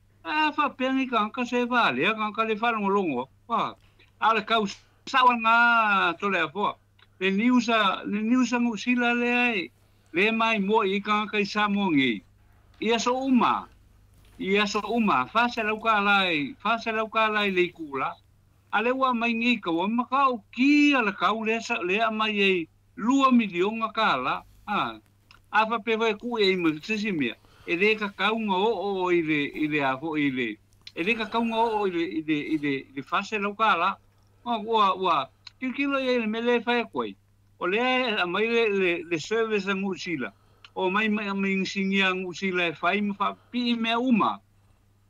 fa pengi ka se vale ka le fa longo ale ka sawanga to le fo le news ngusila le ai le mai mo I ka sa mo ngi ia so uma fa se la lai le kula ale wa mai ngi ka wa maka o ki ala ka le mai e 2 milion kala a fa pe vai ku e mo tsimia e le ka kaunga o ile a fo ile e le ka kaunga o ile fa se la kala wa kilo e me le fa koi o le mai le service ngusila o mai singia ngusila fa fa pi me uma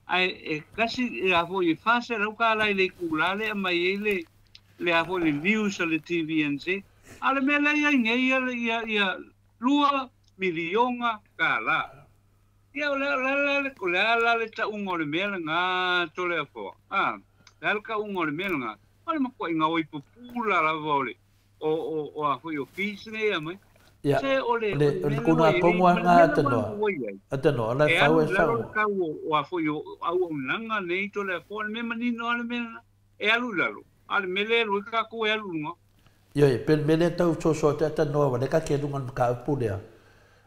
ai e kasi a fo I fase la kala le kulale mai le a fo le news le TV nse ale me le ia 2 milion kala ia le ta ungo le mele nga to le fo le ka ungo le mele nga ale ma ko nga oi popula la vole o a fo yo fisne mai Ya, le kuna pongo nga atano ala fawe sa o a fo yo au nanga nei to le fo me manino ale me e alu lalo ale mele lu ka ko e alu ngo yo pe mele tau so atano wa le ka ke dunga ka pulea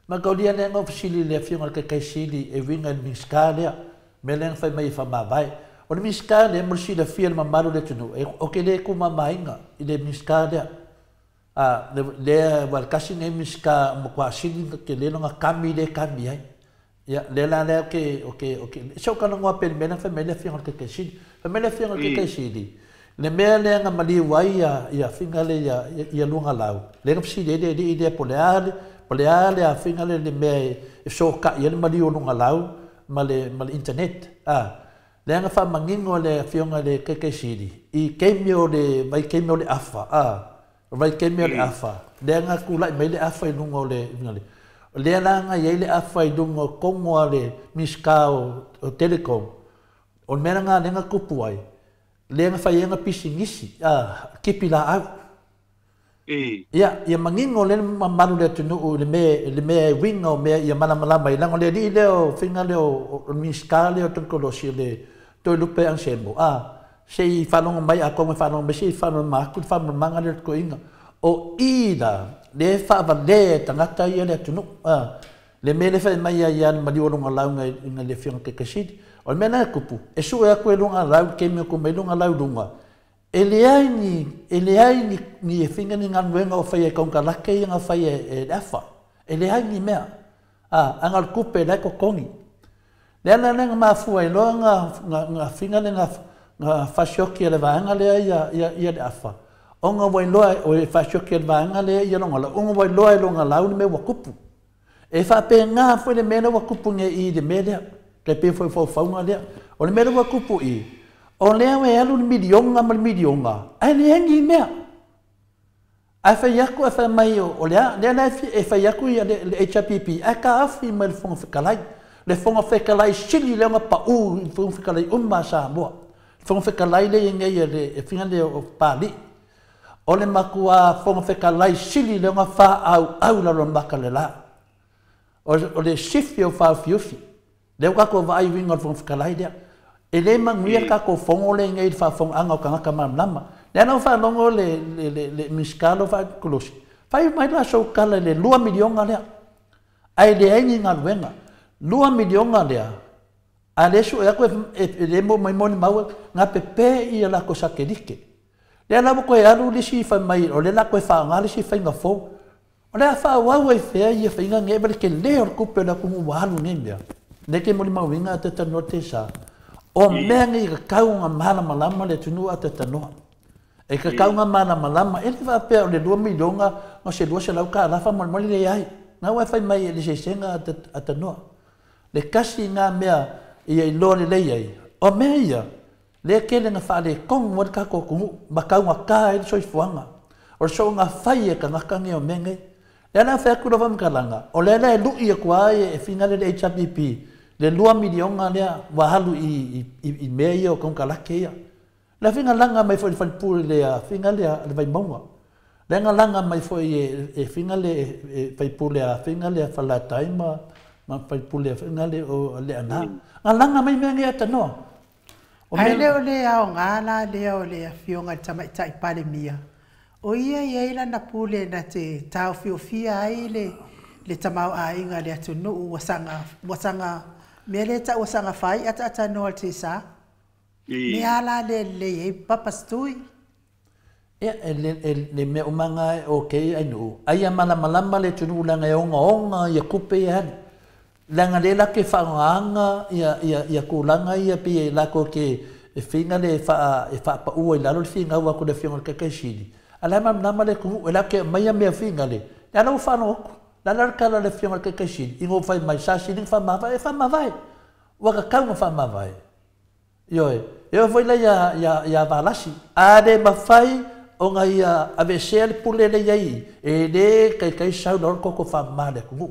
ma ka dia ne ngo fisili le fiona ka kai sili e winga miskalia mele fa mai fa ma vai o miskalia mo si le fiona ma malu le tunu o ke le ku ma mainga ile miskalia le wal kasi ne miska mo kwa sili ke le nga kami le kami ai ya le la le okay so kana ngo pe mele fa mele fiona ka kai sili fa mele fiona ka kai sili Le mea lenga mali wai ia finga le ia lunga lau. Lenga pisi de ide poleale a finga le mea so ka ia mali o lunga lau male internet. Lenga fa mangingo le fionga le keke siri. I kemio le vai kemio le afa. Vai kemio le afa. Lenga kulai mai le afa i lunga le finga le langa ia le afa i lunga kongo le miskao o telecom. O mera nga lenga kupu ai. Lenga fai nga pisingisi kipi la au. Ia mangingo le mamaru le tunu le me winga o me ia malama i lango le di leo finga leo miska leo tunkolosi le toi lupe ang sembo. Sei whanonga mai a konga whanonga mai sei whanonga maku whanonga manga le ko inga. O ida le whaava le tangata ia le tunu. Le me le whai mai ia mali olonga launga inga le whionga ke kasidi. O mena kupu, e su e koe lunga lau, ke mea ko me lunga lau lunga. E le ai ni e whinga ni nganuenga o whai e kaunga lake i nga whai e afa. E le ai ni mea. Angal kupe lai ko kongi. Le ana nga mafua i loa nga whinga ni nga whasioki e le vaanga lea ia le afa. O nga wai loa o e whasioki e le vaanga lea ia longa lau. O nga wai loa e lunga lau ni me wakupu. E whape ngā fwere mena wakupu nge i de me lea. Ke pe foi faunga lea. O le mera wakupu i. O lea we alu ni milionga ma milionga. Ai le hengi mea. Ai whai aku e whai mai o lea. Lea na e whai aku i le HRPP. Ai ka awhi mai le whonga whikalai. Le whonga whikalai sili lea nga pa u. Le whonga whikalai umma sa moa. Le whonga whikalai le inga i le e whinga le o pāli. O le makua whonga whikalai sili lea nga wha au la maka le la. O le sifi o wha fiufi. Leo kako vai winga o whakakalai lea. E le manguia kako whongo le ngai whawhong anga o kangaka mamlama. Lea nau whanongo le miskalo whakolosi. Whai mai la so kala le 2 milionga lea. Ai le aingi ngā ruenga. 2 milionga lea. A le su e ako e le mo mai moni maua ngā pepe i a lako sakerike. Lea nau koe alu le si whai mai o le lako e whaanga le si whai ngā whou. O lea whawau e whea i a whainga nge vale ke leo kupe la kumu wahalu ngemea. Neke moli mawinga a te tanoa te sa. O mea ngi ka kaunga mana malama le tunu a te tanoa. E ka kaunga mana malama, e le whapea o le 2 milionga o se lua se lau ka alafa moli le ai. Ngā wai whai mai e le sesenga a tanoa. Le kasi ngā mea i e loa le lei ai. O mea ia, le kele ngā wha le kongu mo le kako kungu, ma kaunga ka e le soifuanga. O so ngā whai e ka ngakangi o mea ngai. Le ana whea kura wamkaranga, o le ana e lui e kua e whingale le HRPP. Le 2 milionga lea wahalu i mea ia o kaunkalake ia. Le whinga langa mai fo i whanipuri lea whinga lea le vai maunga. Le nga langa mai fo i e whinga le e whaipuri lea whinga lea whalataima ma whaipuri lea whinga le o le ana. Nga langa mai mea ngea tanoa. Ai leo lea o ngāla leo lea whionga tamaitai pale mia. O ia ila na pule na te tau whiofia ai le tamau a inga le atunu wasanga me le ta wasanga fai ata no te sa me ala le e papastui le me umanga okay ai no ai amala malama le tunu langa onga ia kupe ia langa le la ke faanga ia kulanga ia pe la ko ke e finga le fa pa u i lalo finga wa ko le finga ke kaishidi ala nama le ku la ke mai me finga le ya no fa no la kala le finga ke kaishidi ingo fa mai sa si fa ma vai wa ka ka fa ma vai yo foi la ya balasi ade ma fai o nga ia avesel pulele yai e de kai sau dor ko fa ma le ku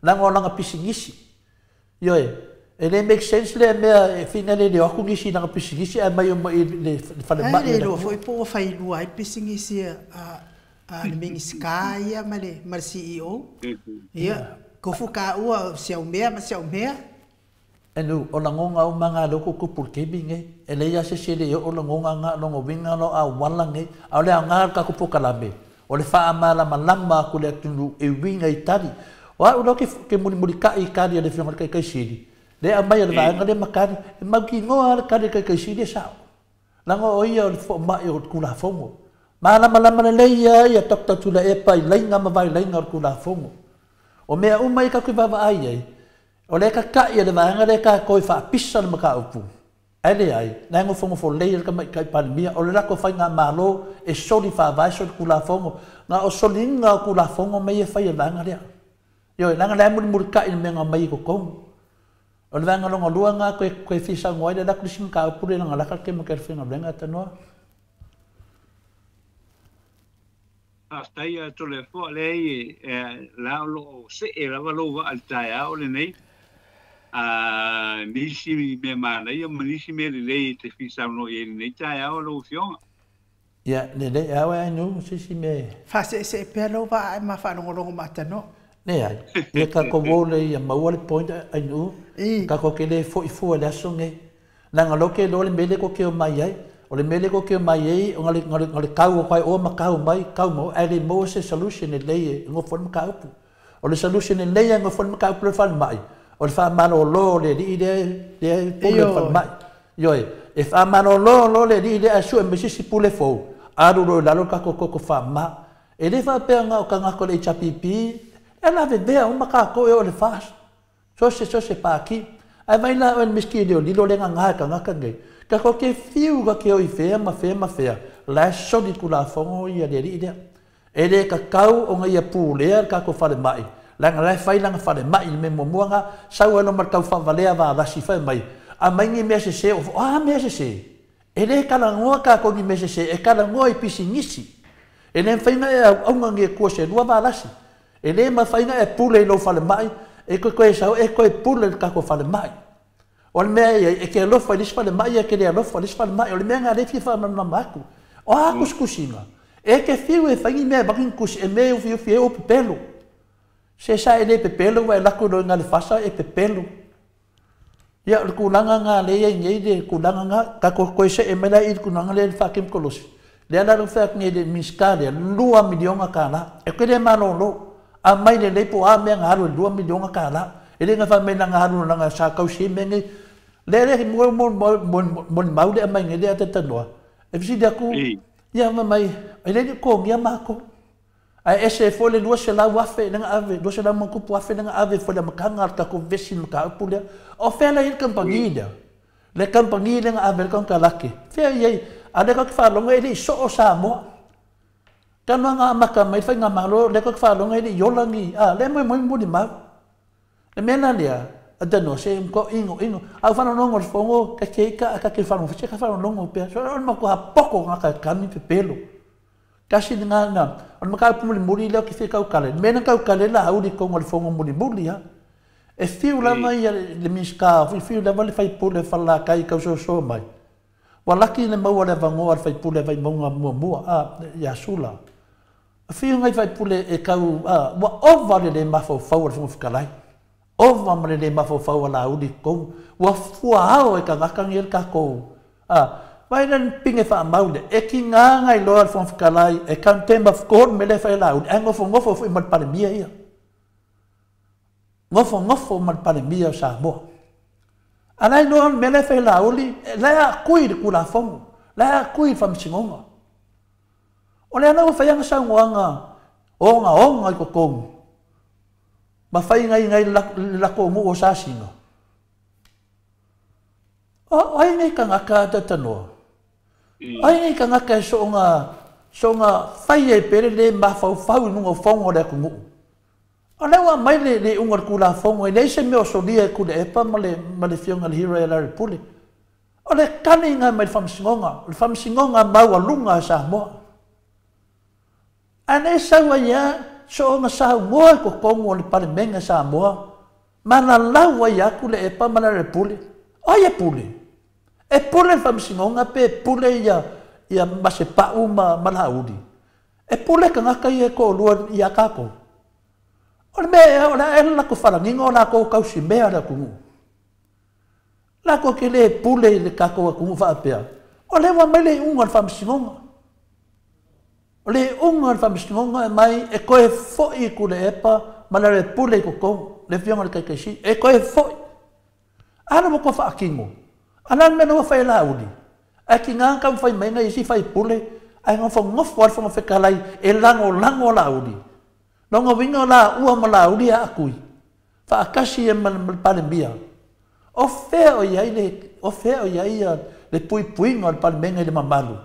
langa pisingisi yo ele make sense le me finale de aku ngisi na pisingisi e mai le fa le ma le foi po fa ilu ai pisingisi a le mingiska ia male mar CEO ia ko fuka o Xiaomea ma Xiaomea enu o langonga o manga loko ko porque binge ele ya se sele o langonga nga longo winga no a walange a le nga ka ko pokalambe o le fa amala malamba ko le tunu e winga itali wa o ke muri ka i ka le fiona ka sili le a mai le nga le makani ma ki ngoa ka le ka sili sa lango o ia o fo ma o kula fongo malama le ia tokta tula e pai lenga ma vai lenga kula fongo o mea umai ka ku baba ai o le ka ia le vanga le ka koi fa pisa le maka upu Ele ai, na ngo fongo fo leir ka mai kai pandemia, o le la ko fai nga malo e soli fa vai so kula fongo, nga o soli nga kula fongo mai e fai langa ria. Yo langa la mu ka in menga mai ko kom. O le nga longa lua nga ko fisa ngoi le la kusim ka pule nga la ka ke mo ker finga lenga tanoa. Hasta ia to le fo le la lo se era lo al taia o le nei. Nisi me mana ia nisi me le te fisa no e nei taia o lo fionga. Ya, le awa no si me. Fa se pelo va ma fa no lo mata no. Ne ai. Ia ka ko vole ia mawale point ai no. Ka ko ke le fo le asonge. Langa lo ke lo le mele ko ke o mai ai. O le mele ko ke mai ai o ngale kau o kai o ma kau mai kau mo ai mo se solution le ngo fon ka upu. O le solution le ngo fon ka upu fa mai. O le fa mano lo le di de pule fa mai. Yo e fa mano lo le di de asu e si pule fo. Aru lo la lo ka ko fa ma. E le fa pe nga o ka nga ko le chapipi. E la ve bea o ma ka ko e o le fa. So se pa aki. Ai vai la o miski de o li lo le nga ka nga ka ngai. Ka ko ke fiu ka ke o i fea ma fea. La so di kula fongo ia de ide. E le ka kau o nga ia pule ka ko fa le mai. Langa lai fai langa fa le mai me mo muanga sau elo mar kau fa valea va la si fai mai. A mai ni me se o me se. E le kala ngoa ka ko ni me se e kala ngoa i pisi ngisi. E le fai nga au nga nge ko se lua va la si. E le ma fai nga e pule lo fa le mai e ko e sau e ko e pule ka ko fa le mai. O le mea e ke lo fa lis fa le mai e ke le lo fa lis fa le mai o le mea nga le fi fa na maku. O a kuskusinga. E ke fiu e fai ni me bakin kus e me u fi o pelo. Se sa ele pepelo vai la ko nga le fasa e pepelo. Ya le kulanga nga le ye ngai de kulanga nga ka ko se e mela i kulanga le fa kim kolos. Le ala fa ngai de miskale 2 miliona kana. E ko le malolo. A mai le po a me nga 2 miliona kana. Ele nga fa me nga haru nga sa ka si me ngai. Le mo maude mai ngai de ata noa. E fisi da ku. Ya mai ele ko ngia mako. Ai ese fo le lua se la wafe nga ave, lua se la manku wafe nga ave fo le makanga ta ko vesi maka pule. O fela il campagnia. Le campagnia nga ave kan kalaki. Fe ye, ade ka fa longa ele so o sa mo. Kan nga maka mai fa nga malo le ka fa longa ele yolangi. Le mo di ma. Le mena lia, ada no se ko ingo. Au fa no ngor fongo ka ke fa no fe ka fa no ngo pe. So no ko ha poko nga ka kami pe pelo. Kasi nga na, on maka muri le ki fe ka kale. Mena ka kale la au di ko ngol fongo muri ya. E fiu la mai le miska, fiu la vale fai pule fala kai ka so mai. Walaki le mau le vango al fai pule vai monga mua ya sula. Fiu ngai fai pule e ka wa over le mafo fau fo fikalai. Over male le mafo fau la au di ko wa fua au e ka ngakangel ka ko. Vai nan pinge fa maude e ki nga ngai lo al fon fikalai e kan temba fkor mele fa la ud ngofo i mat pandemia ia ngofo mat pandemia sa mo anai no mele fa la uli la kui ku la fon la kui fam singonga o le na fa yang sa nganga onga ko kom ma fa ngai la ko mo o sa singa o ai nei ka ngaka ta tano ai nei ka ngaka so nga fai e pere le ma fau nungo fongo le kumu ona wa mai le ungar kula fongo e nei se me o so dia ku le pa male fionga le hero la repuli o le kani nga mai fam singonga ma wa lunga sa mo ane sa wa ya so nga sa mo ko kongo le pa menga sa mo mana la wa ya ku le pa mala repuli ai e pule. E pule fam singonga pe pule ia mase pa uma malaudi. E pule ka ngaka ia ko lua ia kako. Ora me ora la ko fala ningo la ko ka si me ala ku. La ko ke le pule le kako ku fa pe. Ora wa mele un fam singonga. Le un fam singonga mai e ko e fo i ku le epa malare pule ko le fianga le kai si e ko e fo. Ana mo ko fa kingo. Anan me no fai la udi. Aki nga kam fai mai ngai si fai pule. Ai nga ngof war fo fe kalai e lango la udi. No ngo winga la ua mala udi a akui. Fa akasi e mal pandemia. O fe o ia ile o fea ia ia le pui ngol palmenga le mamalu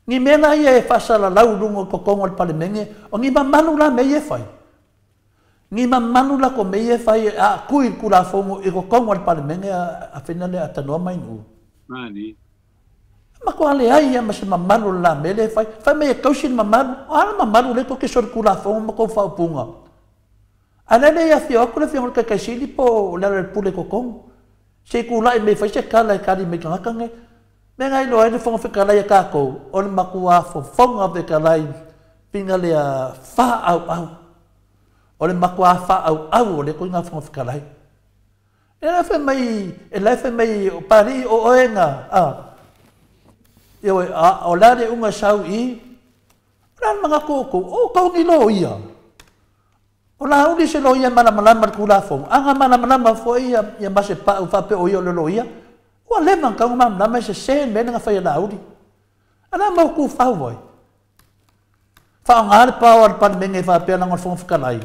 ni mena ia e fasala lau lungo kokongo le palmenga o ni mamalu la me ia fai ni mamalu la ko me ia fai a kui kula fongo e kokongo le palmenga a finale atano mai nu mani ma ko ale ai ia ma se mamalu la me le fai fa me kausin mamalu ala mamalu le ko ke sor kula fongo ma ko fa punga ana le ia fio ko le fio ka kasili po la le pule kokongo se kula me fai se kala kali me kanga me ngai lo ai fonga kala ya ka ko on makua fo fonga de kala pinga le fa au ole makua fa au le ko nga fonga kala ela fe mai o pari o oenga yo o la de unga sau i ran manga ko o ni lo ia o la uni se lo ia mana kula fonga anga mana fo ia ya base pa o fa pe o yo lo ia o le man ka uma na me se me nga fa ya laudi ana mo ku fa voi fa ngar pa o pa me nge fa pe na ngol fonga kala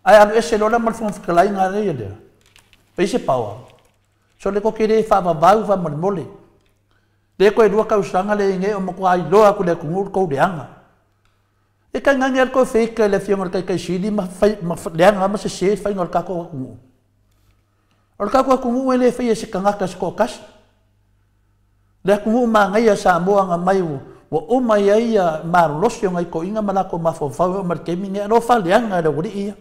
ai anu ese lo na mal fonga kala nga re ia pe se pa so le ko kire fa ba fa mole le ko e dua ka usanga le nge o mo ko ai lo aku le ku ko de anga e ka ngangel ko fe ka le fiong ka shidi ma le anga ma se fa ngol ka ko ku o ka ko ku le fe se kanga ka ko kas le ku ma ngai sa mo anga mai o mai ai ma losio ngai ko inga mala ko ma fo fa o mar ke mi nge no fa le anga le uri ia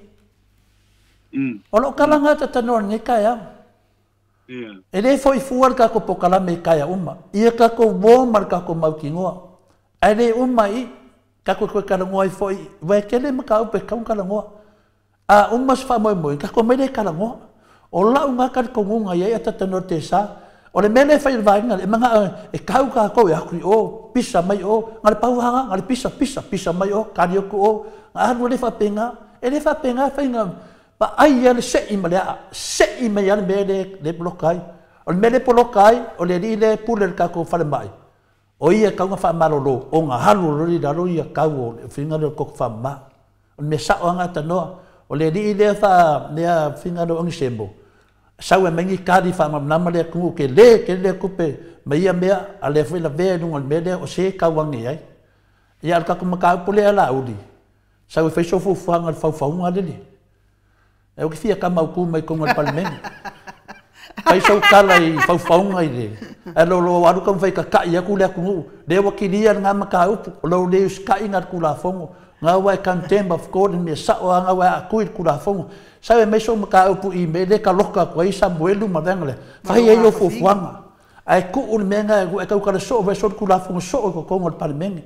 o lo kala nga ta no nge ka ya ele foi fuar ka ko pokala me ka ya ia ka ko bo mar ka ko mau kingoa ele i ka ko ka ngoi foi vai kele ma ka pe ka ngoa a mas fa mo ka ko me le ka ngoa o la unga ka ko ngunga ia ta no te sa o le mele fai vai ngal manga e ka ko ya ku o pisa mai o ngal pau hanga ngal pisa mai o ka dio ko o a no le fa penga fai ngam pa ai ya le se ima ya le blokai o le blokai o le le puler ka ko fale mai o ia ka nga fa malolo o nga halu ri da ro ia ka o finga le ko fa ma o me sa o nga ta no o le le fa le finga lo ngi sembo sa we mengi ka di fa ma na le ku ke le ku pe me ia a le foi la ve no me le o se ka wangi ai ia ka ko ma ka pule ala udi sa we fe so fu fa nga fa nga le eu que fia ka mau ku mai ko ngal palmen ai so kala I fau ngai de lo aru kam fai ka ia ku le ku de wa kilia nga ma ka lo de ska ingat ku la fongo nga wa kan temba fko me sa nga wa ku ku la fongo sabe me so ma ka I me de ka loka ko I samuelu ma dengle fai ai o fu fuanga ai ku un menga ku ka ka so va so ku la fongo so ko ngal palmen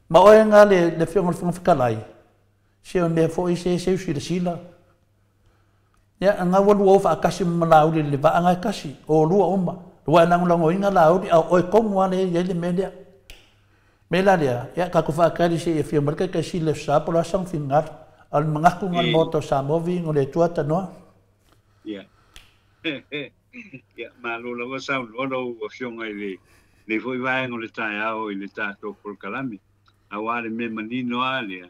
ma o nga le fongo fongo kalai se me fo se sila ya nga wo fa kasi malaudi le ba nga kasi o lua umba lua nang lango inga laudi o ko ngwane ye le media meladia ya ka ko fa kali se e firma ka kasi le sa por sang fingar al mangaku ngal moto sa movi ngole tuata no ya ya malo lo sa lo option ai le foi vai ngole tai ao le tato por kalami awale me manino alia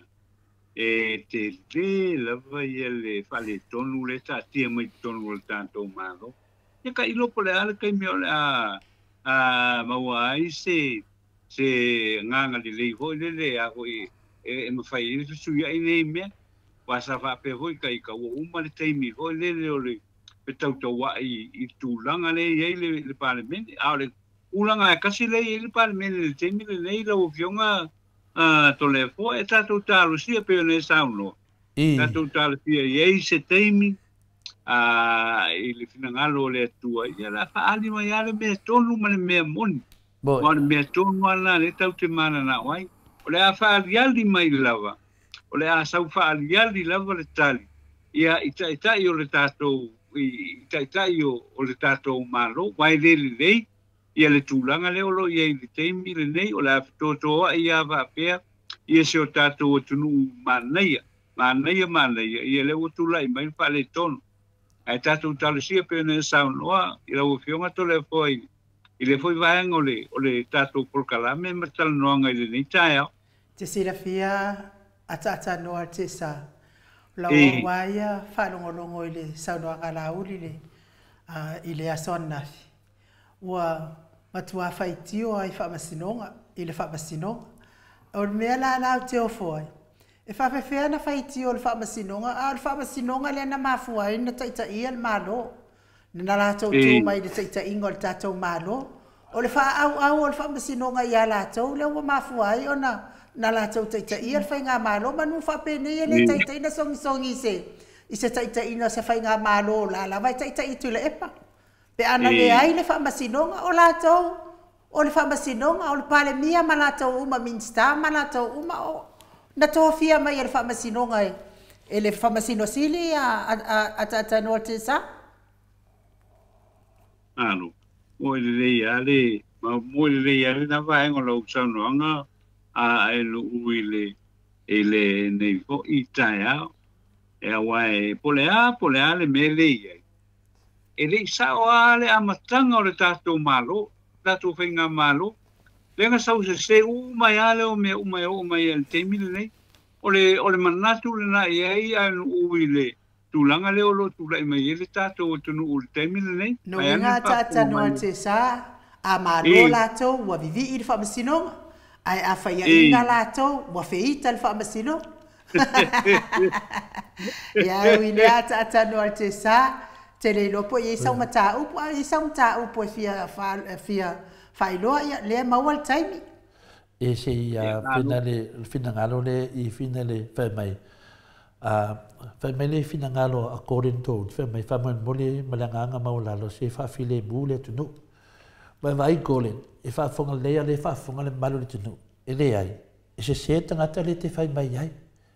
e te lava ia le fale tonu le ta tia mai tonu le tanto malo ia ka ilo pole ala kai me a mawai se nganga le ho le a ho e me fai le su ia nei me pasa fa pe ho kai ka o uma le taimi ho le pe tau wa I tu langa le ia le parlement a le ulanga kasi le parlement le taimi le nei lo fionga tole fo e tatu talu sia pe ne sauno tatu talu sia ye se teimi ile fina ngalo le tua ia la fa ali mai ale me tonu mane me mon me tonu ala le tau te mana na wai o le fa ali mai lava o le sau fa ali lava le tali ia ita io le tato ita io o le tato malo wai le ia le tūlanga leo lo ia I le teimi le nei o la totoa ia va pea ia se o tātou tunu manaia ia le o tūlai mai pa le tonu ai tātou talosia pe ne saunoa I la o fionga to le foi I le foi vaenga o le tātou porkalame matal noanga I le nei taia te sira fia ata noa te sa la waia whanongolongo I le saunoa ngalauri le I le asona Ua matua faitio ai whamasinonga, i le whamasinonga. O le mea la o te ofo ai. E whawhewhea na faitio o le whamasinonga, a le whamasinonga le na mafua i na taita ia le malo. Na lātou tū mai le taita ingo le tātou malo. O le wha au o le whamasinonga i a lātou, le ua mafua ai o na lātou taita ia le whainga malo, manu whapene ia le taita ina songi se. I se taita ina se whainga malo la vai taita i tu le epa. Pe ana le ai le whamasinonga o lātou, o le whamasinonga, o le pale mia ma lātou uma minsta, ma lātou uma o na tōwhia mai e le whamasinonga e le whamasino sili a tatanoa te sa? Alo, mo le rei ale, mo le rei ale na vaenga lau saunoanga a e lo uile e le nei fo i tae au. E awa e pole a le me le iai. E le sao ale amatanga o le tātou malo, tātou whainga malo. Lenga sau se umai ale o mea umai al teimile nei. O le manatu le na iai anu uile. Tūlanga leo lo tūla i mai ele tātou o tunu ule teimile nei. No inga tata noa te sa, a malo lātou, ua vivi i le whamasinonga. Ai a whaia inga lātou, ua whiita le whamasinonga. Ia ui lea tata noa te sa, te le lopo i isau mata upo, isau mata upo e fia whailoa ia, lea maua le taimi. E se fina ngalo le i fina le whaimai. Whaimai le fina ngalo a Corinto, whaimai whaman mole malanganga maulalo, se whawhile mule tunu. Mai vai golen, e whafonga lea le whafonga le malu le tunu. E le ai, e se tangata le te whaimai ai.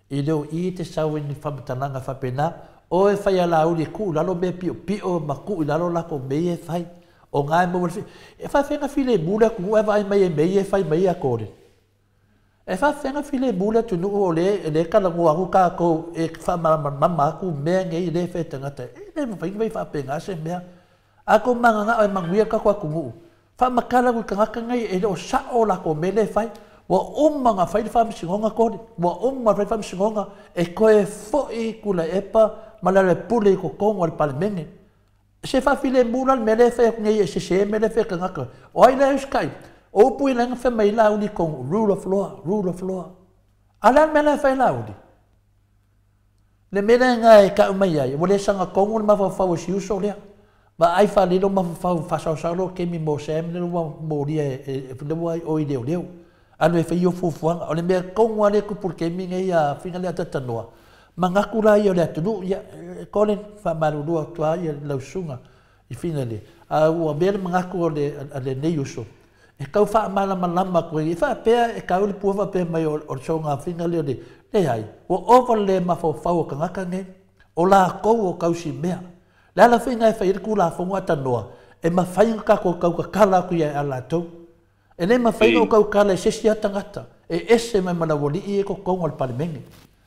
I leo i te sau ni whamatananga whapena, o e whai ala uri ku lalo me pio ma ku lalo lako mei e whai. O ngai mo e whawhenga while mule ku e vai mai e mei e whai mai a kore. E whawhenga while mule tunu o le kalangu aku ka kou e whamama ku mea ngei le whai tangata. E le mwhainga wai whapenga se mea. Ako manganga o e manguia ka kua kungu. Whamakala ku kangaka ngai e o sa o lako me le whai. Wa umanga whai le whamisingonga kore. Wa umanga whai whamisingonga e koe fhoi kula epa malare pule ko kongo al palemenge. Se whawhile mūran me le whai ngai e se me le whai kangaka. O ai le uskai. O pui langa whai mai launi kong rule of law, rule of law. Alan me le whai launi. Le mele ngai ka umai ai. Wale sanga kongo le mawhawhau si uso lea. Ma ai whalilo mawhawhau whasau ke mi mo sem le mo ria e whai oi leo leo. Anu e whai o fufuanga. O le mea kongo ale kupur ke mi ngai a whinga lea tatanoa. Mangakura i o le atunu, Colin whamarurua tua i lausunga i whina le. A ua mele mangaku o le nei uso. E kau wha malama koe, e wha pēr, e kau le puawa pēr mai o songa whina le o le. Le ai, o owa le mawhau ka ngaka nge, o la kou o kau si mea. Le ala whina e whairiku la whonga tanoa, e mawhainga kako kau ka kala kui e ala tau. E ne mawhainga o kau kala e sesi atangata, e ese mai manawoli i e ko kongo al palimenge.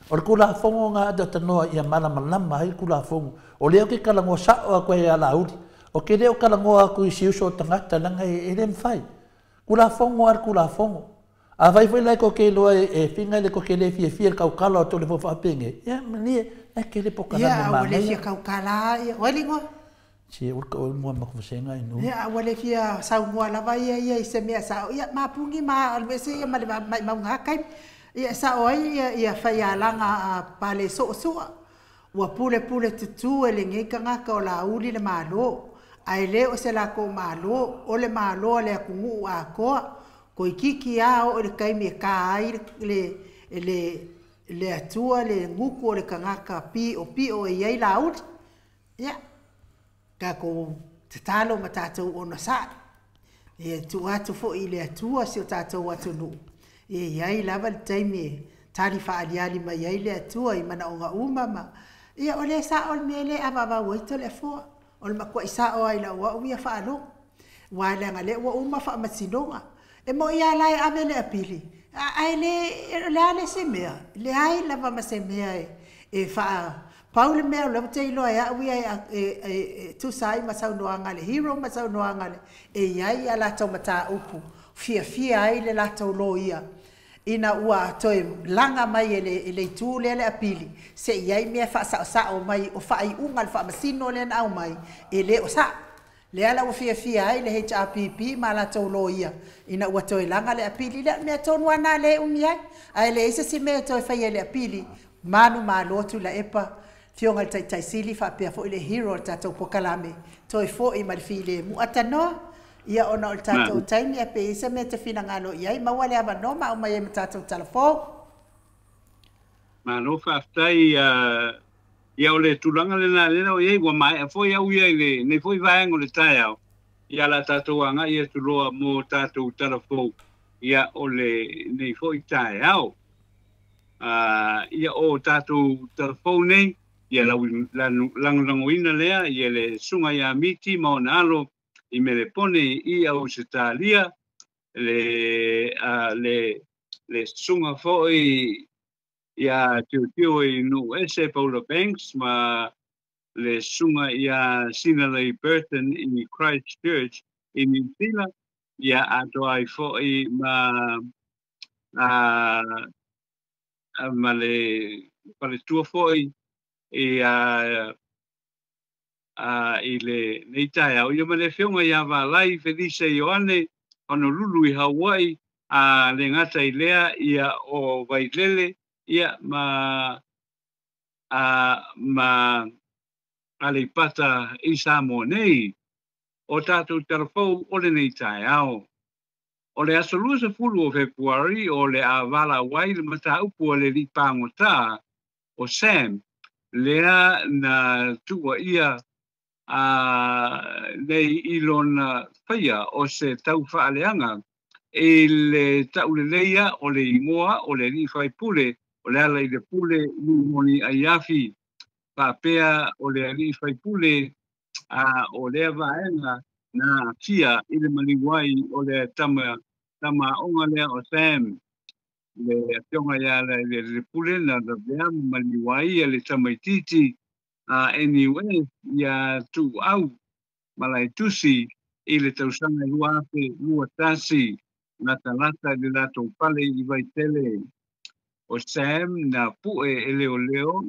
O le kula fongo nga ada tanoa ia malama hai kula fongo. O leo ke kalangoa sao a koe ala uri. O ke leo kalangoa aku i siuso tangata langa e le mwhai. Kula fongo ar kula fongo. A vai lai ko ke loa e whinga le ko ke le fia kau kala o tole fofa apenge. Ia manie, e ke le pokana me maa. Ia, wale fia kau kala, wale ngoa. Si urka o mua makufasenga inu. Ia, wale fia sau mua lava ia i se mea sao. Ia, mapungi maa alwese ia male maungakai. Ia sa oi ia whai alanga pale soa. Ua pule tutu e le ngei kangaka o la uli le malo. Ai le o se la ko malo, o le malo le akungu a koa. Ko i kiki a o le kaimi e ka ai le atua le nguku o le kangaka pi o e iei la uli. Ia, ka ko te talo ma tātou o na sa. E tu atu fo i le atua si o tātou atu nuu. E iai lava le taimi tari whaaliali mai iai le atua i mana o ngā umama. Ia o le sa o le mele a wawa waito le fua. O le makua isa o ai la ua uia whaalo. Wa le anga le ua uma wha masinonga. E mo ia lai ame le apili. Ai le ale se mea. Le ai lava ma se mea e wha Paule mea o lava te iloa ea uia e tu sai masau noanga le hero masau noanga le. E iai a la tau mata upu. Fia ai le la tau lo ia. Ina ua toi langa mai e le tū le apili. Se iai mea wha sa o mai o wha i unga le wha masino le na au mai. E le o sa. le ala ua fiafia ai le HRPP ma latou loia ina ua toelaga le apili le mea tonu ana le umi ai ae leʻi se mea toe faia le apili manu malotu la epa fioga le taʻitaisili faapea foʻi le hero le tatou pokalame toe foʻi ma le filemu atanoa ia ona o le tatou taimi e pe se mea te finagalo i ai maua le avanoa ma uma ia ma tatou talafou malo faafetai ia o le tulaga lenā o iai ua mae foi au ia i nei foi vaega o le taeao ia la tatou agaʻi atu loa mo tatou talafou ia o le nei foi taeao ia o tatou talafou nei ia lagolagoina lea ia le suga iā miti ma ona alo i me le pone i au se talia le suga foʻi ia tio i no ese Paula Banks ma le sunga ia Sinalei Burton in Christchurch in New Zealand ia ato ai fo'i ma le tua fo'i i le neitai au ia ma le whionga ia valai Felice Ioane Honolulu i Hawaii le ngata i lea ia o Vailele ia ma ale pata i Samoa nei o tātou telefou o le nei tai ao. O le asolua se fulu o Februari o le avala wai le mata upu o le li pangota o Sam lea na tua ia nei ilona whaia o se tau whaaleanga e le tau le leia o le ingoa o le li whai pule o le ala i le pule moni ai afi papea o le ali fai pule o le vaenga na tia i le maliwai o le tama onga lea o Sam le tionga ia le pule na le vea maliwai le tamaititi anyway ia tu au malai tusi i le tausanga lua afe lua tasi na talata le lato pale i vai tele o Sam na pue e leo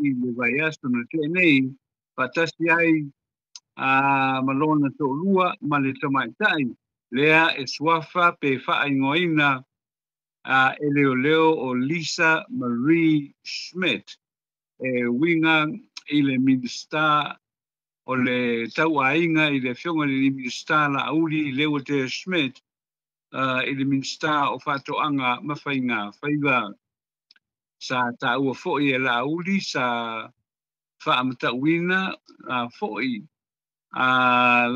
i le vai astu na te nei patasi ai malona to lua ma le tamaitai lea e swafa pe faa ingoina e leo o Lisa Marie Schmidt e winga i le minister o le tau ainga i le fionga le minister la auli i leo te Schmidt i le minister o fatoanga mawhainga whaiva sa ta ua fo'i e la uli sa whaamata uina fo'i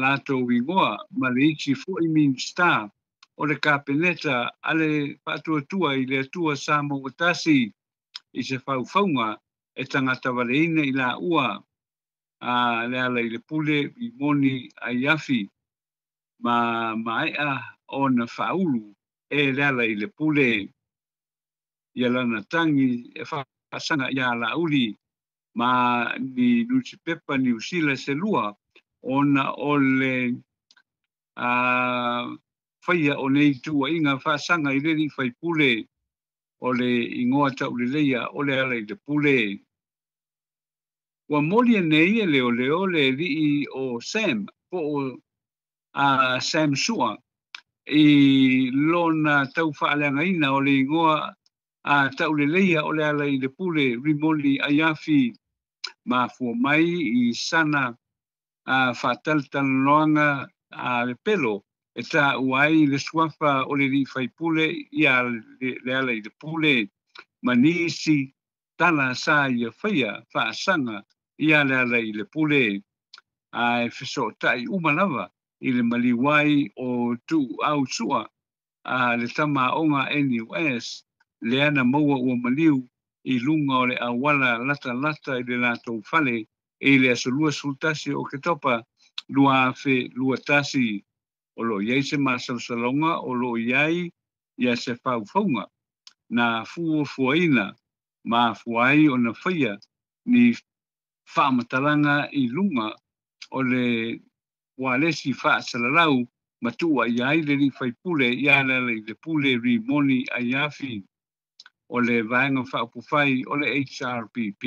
lato wingoa ma le ichi fo'i minsta o le kapeneta ale patuatua i le atua sa mawatasi i se whauwhaunga e tangata waleina i la ua le ala i le pule i moni ai afi ma ea o na whaulu e le ala i le pule ia lana tangi e whaasanga ia la uli ma ni Lucy Pepa ni usila se lua ona o le whaia o nei tua inga whaasanga i reri whai pule o le ingoa tau le leia o le ala i le pule. Wa molia nei e leo le rii o Sam po o Sam Sua i lona tau whaaleanga ina o le ingoa tau le leia o le ala i le pule rimoli ayafi ma fua mai i sana whataltan loanga le pelo e ta uai le swafa o le li whai pule i le ala i le pule manisi tala sa i a whaia whaasanga i le ala i le pule e fiso tai umalawa i le maliwai o tu au sua le tama onga NUS le ana maua ua maliu i lunga o le awala lata i le lato fale e le asolua sultasi o ke topa lua fe lua tasi o lo iai se masalsalonga o lo iai ia se faufaunga na fuaina ma fuai o na whaia ni whaamatalanga i lunga o le walesi whaasalarau matua iai le li whaipule ia le pule rimoni ai afi o le vaenga whaapufai o le HRPP.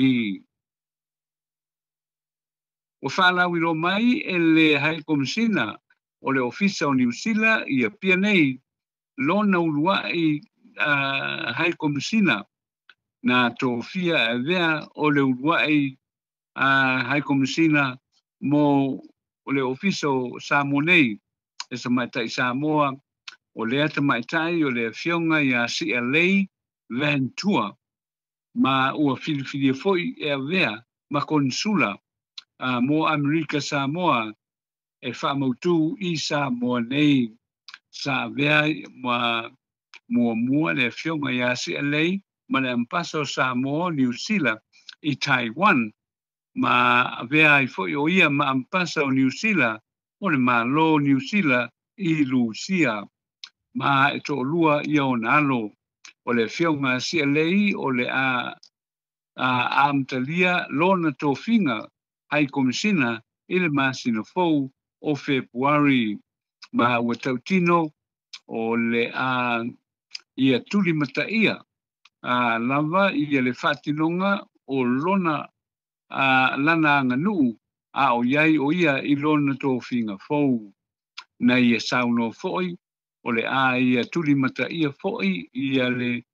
O whaalawi lo mai e le hai komisina o le ofisa o New Zealand ia pia nei lona uluai hai komisina na tofia vea o le uluai hai komisina mo o le ofisa o Samonei e sa maitai Samoa o le ata maitai o le fionga ia CLA Ventura ma ua filifili foi e vea ma konsula mo Amerika Samoa e whaamautu i Samoa nei sa vea mua le fionga ia CLA ma le ampaso Samoa New Zealand i Taiwan ma vea i foi o ia ma ampasa o New Zealand o le malo New Zealand i Lucia ma e to lua i o nalo o le fionga CLA o le amtalia lona tofinga ai komisina i le masino fou o Februari ma ua tautino o le ia tuli mataia lava ia le whatinonga o lona lana nganu o iai o ia i lona tofinga fou na ia sauno foi o le ia tuli mataia foi ia le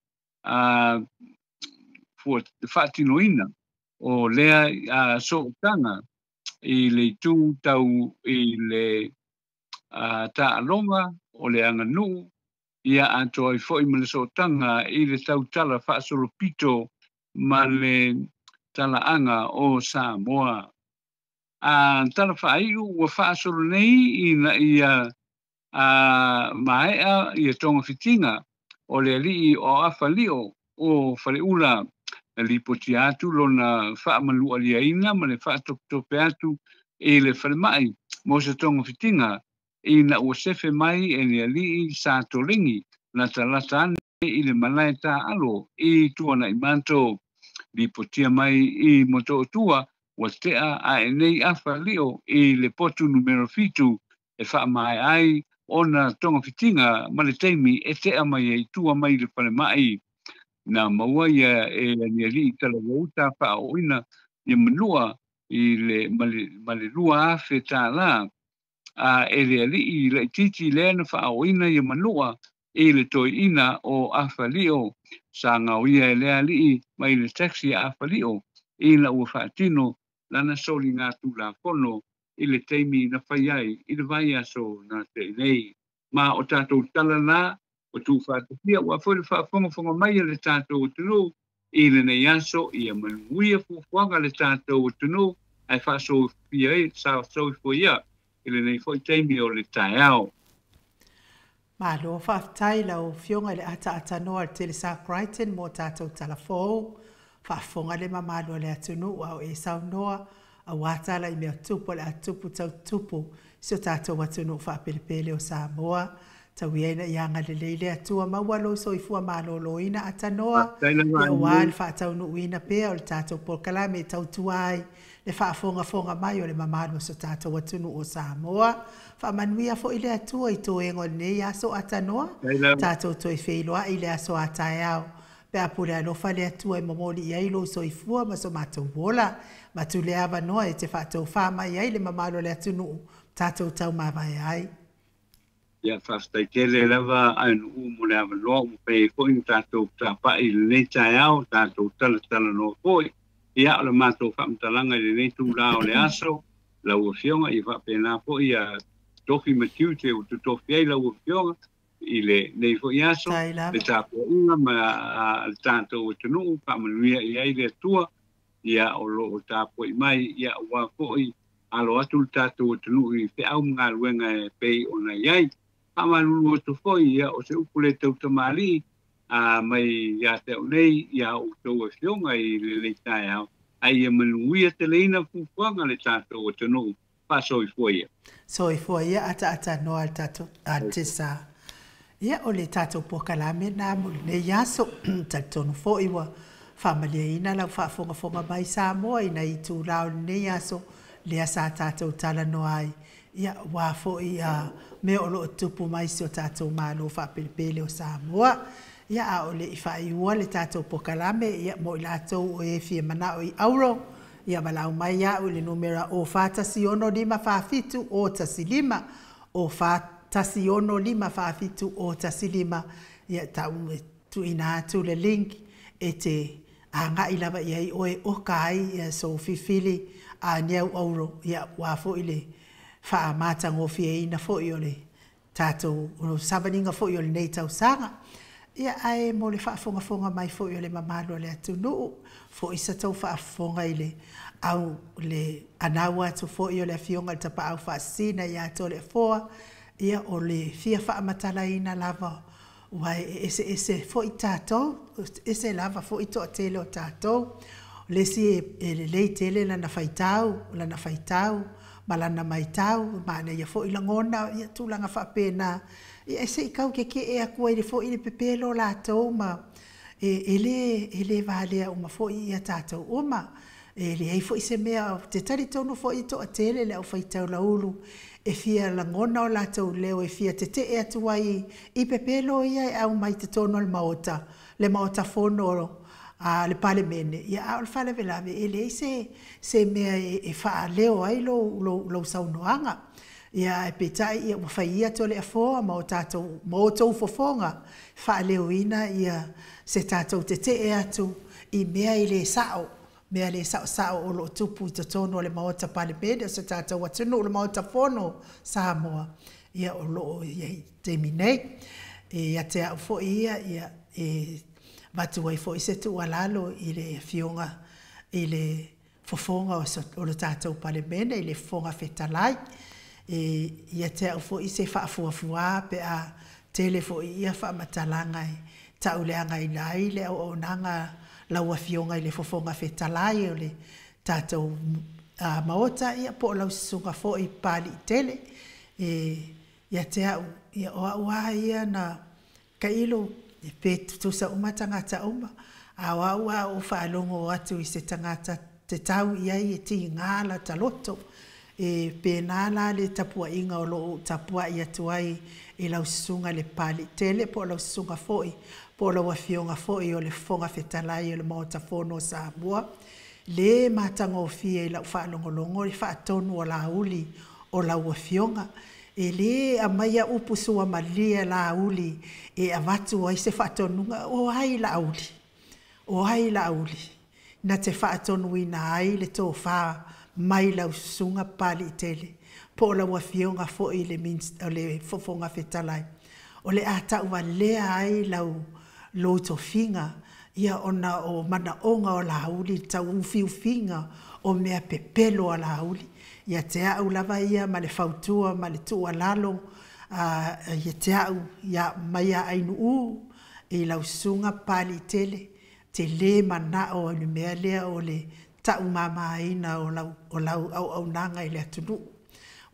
whatinoina o lea sootanga i le tū tau i le tāalonga o le anganu ia ato i foi ma le sootanga i le tau tala whaasolopito ma le talaanga o Samoa. Tala whaaiu ua whaasolo nei ina ia maea ia tonga fitinga o le alii o awhalio o whaleula li poti atu lona whaamalua liaina ma le whaatoktope atu e le whalemai mo se tonga fitinga ina ua sefe mai e le alii sa tolengi na talata ane i le malai tā alo i tuana i manto li potia mai i moto tua wa tea a enei awhalio i le potu numero fitu e whaamai ai ona tonga fitinga ma le teimi e tea mai e tua mai le whalemai na maua ia e ni ali tala wauta pa oina ia manua i le male lua afe tā la e le ali i le titi le na fa oina ia manua e le toi ina o awhalio sa ngauia e le ali mai le taxi a awhalio i la ua whaatino lana soli ngā tūla kono i le teimi na whaiai i le vai aso na te nei ma o tātou tala na o tu whātapia, ua whore whaafonga mai le tātou o tunu, i le nei aso, i a manuia fuwhanga le tātou o tunu, ai whaaso fia e, sa so i fwia, i le nei fwoi teimi o le tai au. Ma lo whaafitai lau fionga le ata noa le tele sa Crichton mo tātou talafou, whaafonga le mamalo le atunu, au e sau noa, a watala i mea tupu le atupu tau tupu, sio tātou atunu whaapelepele o Samoa, tawiaina ianga le leile atua maua lo so ifua malolo ina atanoa ia wal fa tau no ina pe o tato por kalame tau tuai le fa fonga mai o le mamano so tato watunu o Samoa fa manuia fo ile atua i to engo nei aso atanoa tato to i feiloa ile aso ataiao pe apura lo fa le atua i momoli ia ilo so ifua ma so mato bola matule ava noa e te fa to fa mai ia le mamalo le atunu tato tau mavai ai ia whastai kere lava anu mo le avaloa mo pe koin tātou tāpa i le nei tai au, tātou tala no koi. Ia o le mātou whamtalanga i le nei tūrā o le aso, lau o fionga i whapena po i a tofi matiu te o tu tofi ai lau o fionga i le nei fo i aso, le tāpua unga ma le tātou o tunu, whamanuia i ai le tua, ia o lo o tāpua i mai, ia o wā po i alo atu le tātou o tunu i te au mga luenga e pei o na iai, amalulu o to foi ia o se upule tau tamali mai ia te nei ia o tau e fionga i le tai au ai e manuia te leina fufuanga le tātou o tanu pa soi foi ia ata no al tātou artisa ia o le tātou pokalame na mulu ne yaso tātou foi wa familia ina la fonga mai Samoa ina i tu lao ne yaso le asa tātou tala no ai ia wa fo ia me o lo tupu mai si o tātou malo whapelepele o Samoa. Ia a o le i whai ua le tātou pokalame, ia mo i lātou o e fie mana o i auro. Ia malau mai ia o le numera o whātasi ono lima whawhitu o tasi lima o fa tasi ono lima whaafitu o tasi lima ia tau tu ina tu le link e te anga ilawa iai oe o kai ia so fifili a niau auro ia wafo ile wha mata ngofia ina fo i ole tātou o sabaninga fo i ole nei tau sanga ia ai mo le whaafonga mai fo i ole mamalo le atu nuu fo isa tau whaafonga ile au le anawa tu fo i ole a fionga le tapa au whaasina ia to le foa ia o le fia whaamatala ina lava wai ese fo i tātou ese lava fo i toa tele o tātou lesi e lei tele lana whaitau malana mai tau mana ia fo i langona ia tūlanga whaapena ia ese i kau ke e a kua i le fo i le pepelo la tau ma ele valea uma fo i a tātou uma le ai fo i se mea te tari tono fo i toa tele le au whaitau laulu e fia langona o la tau leo e fia te e atuai i pepelo ia e au mai te tono le maota fono le pale mene ia au le fale velave ele se mea e faa leo ai lo saunoanga ia e petai ia whai to le afoa ma o tātou fofonga faa leo ina ia se tātou te e atu i mea i le sao mea le sao o lo tupu i tono le maota pale mene o se tātou atunu le maota fono Samoa ia o lo ia te minei ia te au fo ia Matu ai fo i se tu alalo i le fionga, i le fofonga o le tātou pale mene, i le fonga whetalai. Ia te au fo i se whaafuafua pe a tele fo i ia whaamatalanga i tau leanga i lai, le au nanga laua fionga i le fofonga whetalai o le tātou maota ia po lau sunga fo i pali i tele. Ia te au, ia oa ua ia na kailo e pe tusa uma tangata uma awa o whaalongo atu i se tangata te tau iai e ti ngala taloto e pe nala le tapua inga o lo tapua i atuai i lau sunga le pali tele po lau sunga foi po lau afionga foi o le fonga whetalai o le maota fono Samoa le matango fia i lau whaalongolongo le whaatonu o la uli o lau afionga e le a maia upu sua malia la uli e a watu ai se whaatonunga o hai la uli na te whaatonu ina ai le tō wha mai lau sunga pali tele po la wafionga fo i le fofonga whetalai o le ata lea ai lau loto finga ia ona o mana onga o la uli tau ufiu finga o mea pepelo o la uli ia te au lava ia ma le fautua ma le tua lalo ia te au ia maia ainu i lau sunga pali tele te le mana o le mea lea o le tau mama ina o lau au nanga i le atunu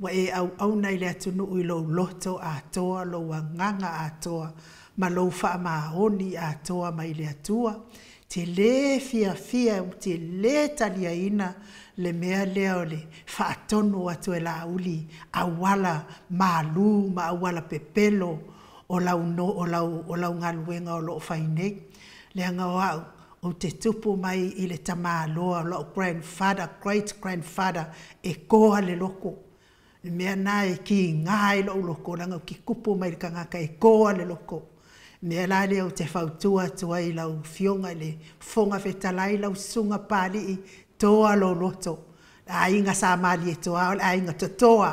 wa e au na i le atunu i lo loto atoa lo wanganga atoa ma lo wha maoni atoa ma i le atua te le fia te le talia ina le mea lea o le whaatono atu e la uli awala malu ma awala pepelo o lau ngaluenga o lo whainei le anga wau o te tupu mai i le tamaloa lo great grandfather e koa le loko le mea nai ki ngai lo loko langa ki kupu mai ka ngaka e koa le loko mea la leo te whautua tua i lau fionga le fonga whetalai lau sunga pali i toa lo loto. A inga sa mali e toa, a inga to toa.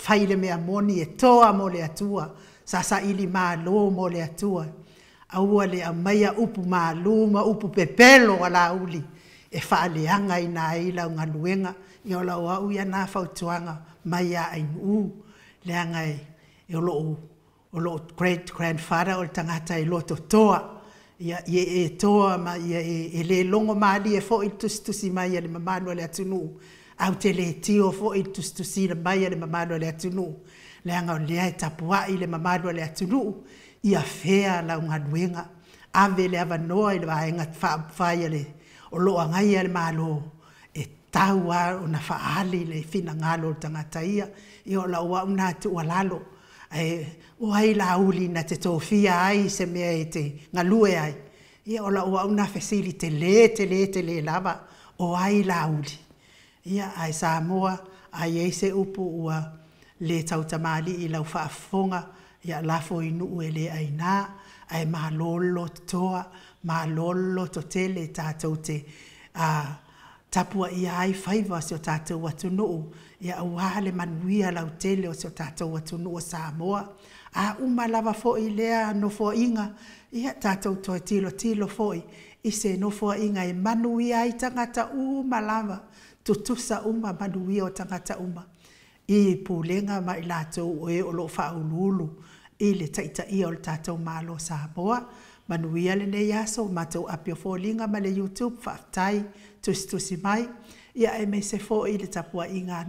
Whaile mea moni e toa mo le atua. Sa ili maa lo mo le atua. Aua le a maia upu maa lo ma upu pepelo a la uli. E whaaleanga i nā ila ngā luenga. I o lau au ia nā whautuanga maia ainu. Leanga e o lo great grandfather o le tangata i loto toa. Ia e toa ma ia e le longo mali e fo i tustusi mai le mamano le atunu au te le tio fo i tustusi le mai le mamano le atunu le anga le ai tapua i le mamano le atunu ia fea la unga duenga ave le ava noa i le vaenga whaia le o lo angai le malo e taua o na faali le fina ngalo tangata ia i o la ua una tu alalo o ai la uli na te tofia ai se mea e te ngalue ai. Ia o la ua una fesili te le lava o ai la uli. Ia ai Samoa ai e se upu ua le tau tamali i lau whaafonga ia lafo inu e le aina ai malolo toa malolo to tele tātou te tapua ia ai whaiva o tātou atunuu ia auhale manuia lau tele o tātou atunuu o Samoa a lava fo i lea no fo inga ia tātou toi tilo fo i se no fo inga e manuia i tangata lava tutusa manuia o tangata i pulenga ma i lātou e o lo whaululu i le taita i o le tātou malo Samoa manuia le nei aso mātou apio fōlinga ma le YouTube whaftai tusi mai ia e me se fo i le tapua inga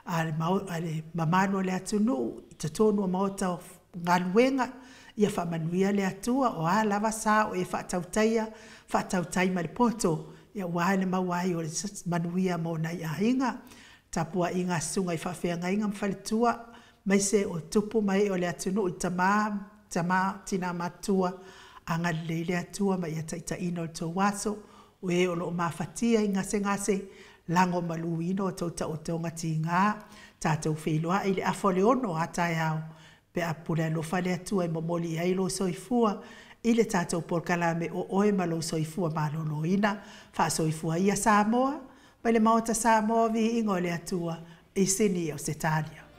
ale mamano le atunu i tatonu o maota o ngaluenga ia whamanuia le atua o lava sa o e whaatautai ma le poto ia wale mawai o le manuia mo nai a inga tapua inga sunga i whawhianga inga mwhalitua mai se o tupu mai o le atunu i tama tina matua anga le atua mai a taita ino to waso o e o lo mawhatia inga se ngase lango maluino o tauta o tonga tinga tātou wheloa i le afole ono atai au pe a pule alo whale atua i momoli ai lo soifua i le tātou porkalame o oe malo soifua malolo ina wha soifua ia Samoa mai le maota Samoa vi ingo le atua i sini o se talia.